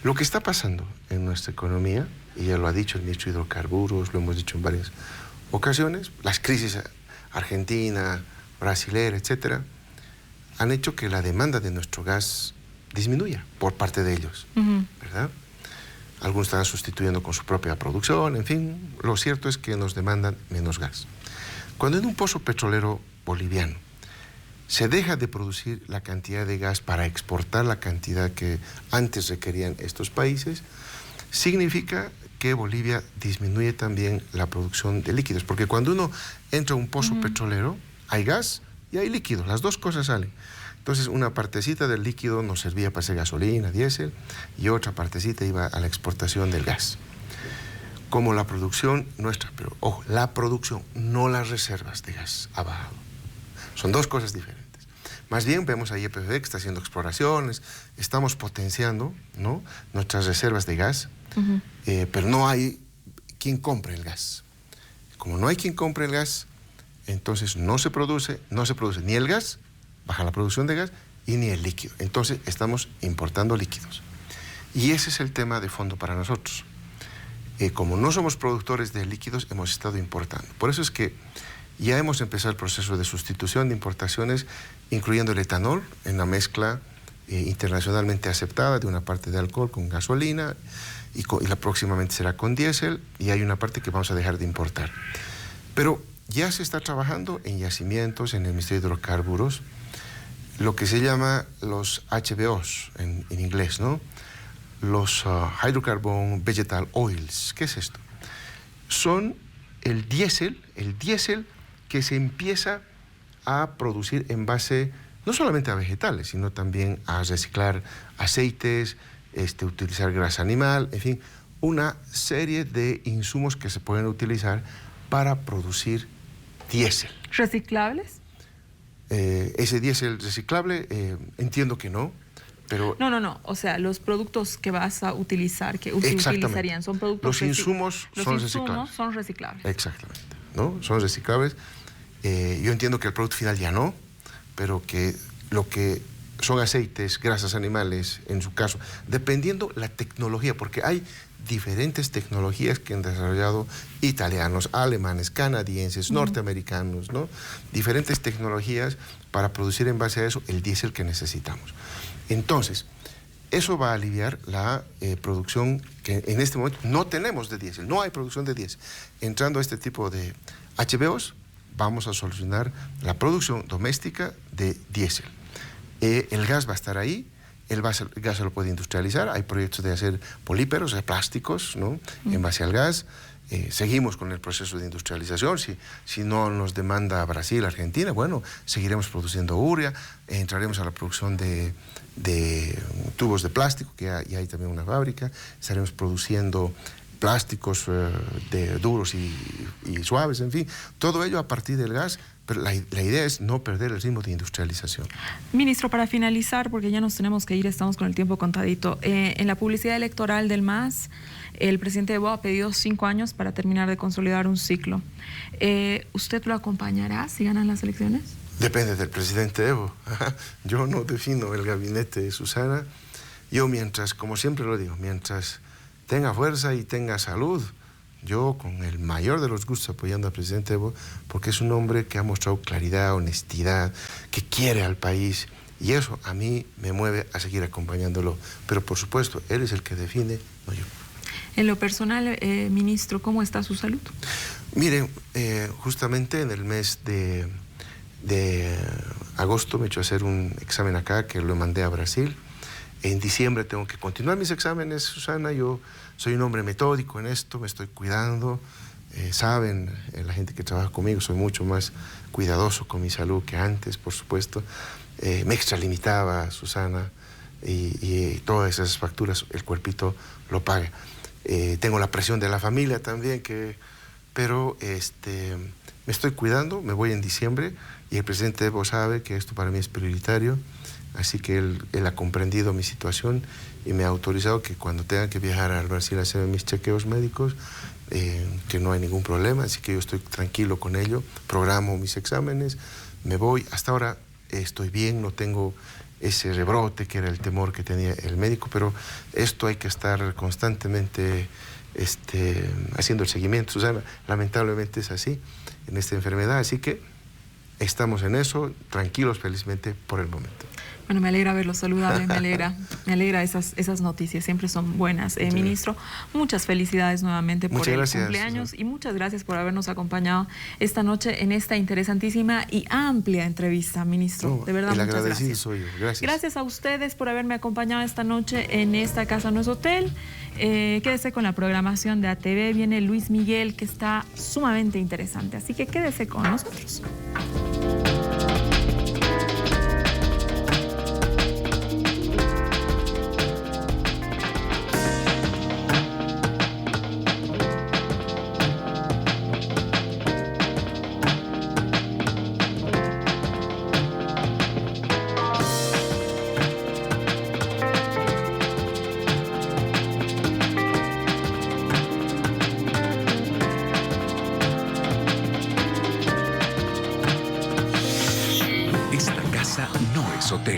Lo que está pasando en nuestra economía, y ya lo ha dicho el ministro de Hidrocarburos, lo hemos dicho en varias ocasiones, las crisis argentina, brasilera, etcétera, han hecho que la demanda de nuestro gas disminuya por parte de ellos, ¿verdad? Algunos están sustituyendo con su propia producción, en fin, lo cierto es que nos demandan menos gas. Cuando en un pozo petrolero boliviano se deja de producir la cantidad de gas para exportar la cantidad que antes requerían estos países, significa que Bolivia disminuye también la producción de líquidos, porque cuando uno entra a un pozo petrolero, hay gas y hay líquido, las dos cosas salen. Entonces, una partecita del líquido nos servía para hacer gasolina, diésel, y otra partecita iba a la exportación del gas. Como la producción nuestra, pero ojo, la producción, no las reservas de gas, ha bajado. Son dos cosas diferentes. Más bien vemos a YPF que está haciendo exploraciones, estamos potenciando, ¿no?, nuestras reservas de gas, pero no hay quien compre el gas. Como no hay quien compre el gas, entonces no se produce ni el gas, baja la producción de gas, y ni el líquido. Entonces estamos importando líquidos. Y ese es el tema de fondo para nosotros. Como no somos productores de líquidos, hemos estado importando. Por eso es que ya hemos empezado el proceso de sustitución de importaciones, incluyendo el etanol en la mezcla internacionalmente aceptada de una parte de alcohol con gasolina, y la próximamente será con diésel, y hay una parte que vamos a dejar de importar. Pero ya se está trabajando en yacimientos, en el Ministerio de Hidrocarburos, lo que se llama los HVOs en inglés, ¿no? Los Hydrocarbon Vegetal Oils. ¿Qué es esto? Son el diésel que se empieza a producir en base no solamente a vegetales, sino también a reciclar aceites, utilizar grasa animal, en fin, una serie de insumos que se pueden utilizar para producir diésel. ¿Reciclables? Ese diésel reciclable, entiendo que no, pero... No, o sea, los productos que vas a utilizar, que utilizarían, son productos... Los insumos son reciclables. Exactamente, ¿no? Son reciclables. Yo entiendo que el producto final ya no, pero que lo que son aceites, grasas animales, en su caso, dependiendo la tecnología, porque hay diferentes tecnologías que han desarrollado italianos, alemanes, canadienses, norteamericanos, ¿no? Diferentes tecnologías para producir en base a eso el diésel que necesitamos. Entonces, eso va a aliviar la producción que en este momento no tenemos de diésel, no hay producción de diésel. Entrando a este tipo de HVOs, vamos a solucionar la producción doméstica de diésel. El gas va a estar ahí, el gas se lo puede industrializar, hay proyectos de hacer polímeros, de plásticos, ¿no?, en base al gas. Seguimos con el proceso de industrialización. Si no nos demanda Brasil, Argentina, bueno, seguiremos produciendo urea, entraremos a la producción de tubos de plástico, que ya hay también una fábrica, estaremos produciendo plásticos duros y suaves, en fin, todo ello a partir del gas, pero la idea es no perder el ritmo de industrialización. Ministro, para finalizar, porque ya nos tenemos que ir, estamos con el tiempo contadito, en la publicidad electoral del MAS, el presidente Evo ha pedido 5 años para terminar de consolidar un ciclo. ¿Usted lo acompañará si ganan las elecciones? Depende del presidente Evo. Yo no defino el gabinete de Susana. Yo mientras, como siempre lo digo, mientras tenga fuerza y tenga salud, yo con el mayor de los gustos apoyando al presidente Evo, porque es un hombre que ha mostrado claridad, honestidad, que quiere al país, y eso a mí me mueve a seguir acompañándolo. Pero por supuesto, él es el que define, no yo. En lo personal, ministro, ¿cómo está su salud? Miren, justamente en el mes de agosto me he hecho hacer un examen acá, que lo mandé a Brasil. En diciembre tengo que continuar mis exámenes, Susana. Yo soy un hombre metódico en esto, me estoy cuidando. Saben, la gente que trabaja conmigo, soy mucho más cuidadoso con mi salud que antes, por supuesto. Me extralimitaba, Susana, y todas esas facturas el cuerpito lo paga. Tengo la presión de la familia también, pero me estoy cuidando, me voy en diciembre, y el presidente Evo sabe que esto para mí es prioritario. Así que él ha comprendido mi situación y me ha autorizado que cuando tenga que viajar al Brasil a hacer mis chequeos médicos, que no hay ningún problema, así que yo estoy tranquilo con ello, programo mis exámenes, me voy. Hasta ahora estoy bien, no tengo ese rebrote que era el temor que tenía el médico, pero esto hay que estar constantemente haciendo el seguimiento. Susana, lamentablemente es así en esta enfermedad, así que estamos en eso, tranquilos felizmente por el momento. Bueno, me alegra verlo saludable, me alegra esas noticias, siempre son buenas. Ministro, muchas felicidades nuevamente por el cumpleaños y muchas gracias por habernos acompañado esta noche en esta interesantísima y amplia entrevista, ministro. De verdad, muchas gracias. Soy yo. Gracias. Gracias a ustedes por haberme acompañado esta noche en esta Casa No es Hotel. Quédese con la programación de ATV, viene Luis Miguel, que está sumamente interesante, así que quédese con nosotros. Esta casa no es hotel.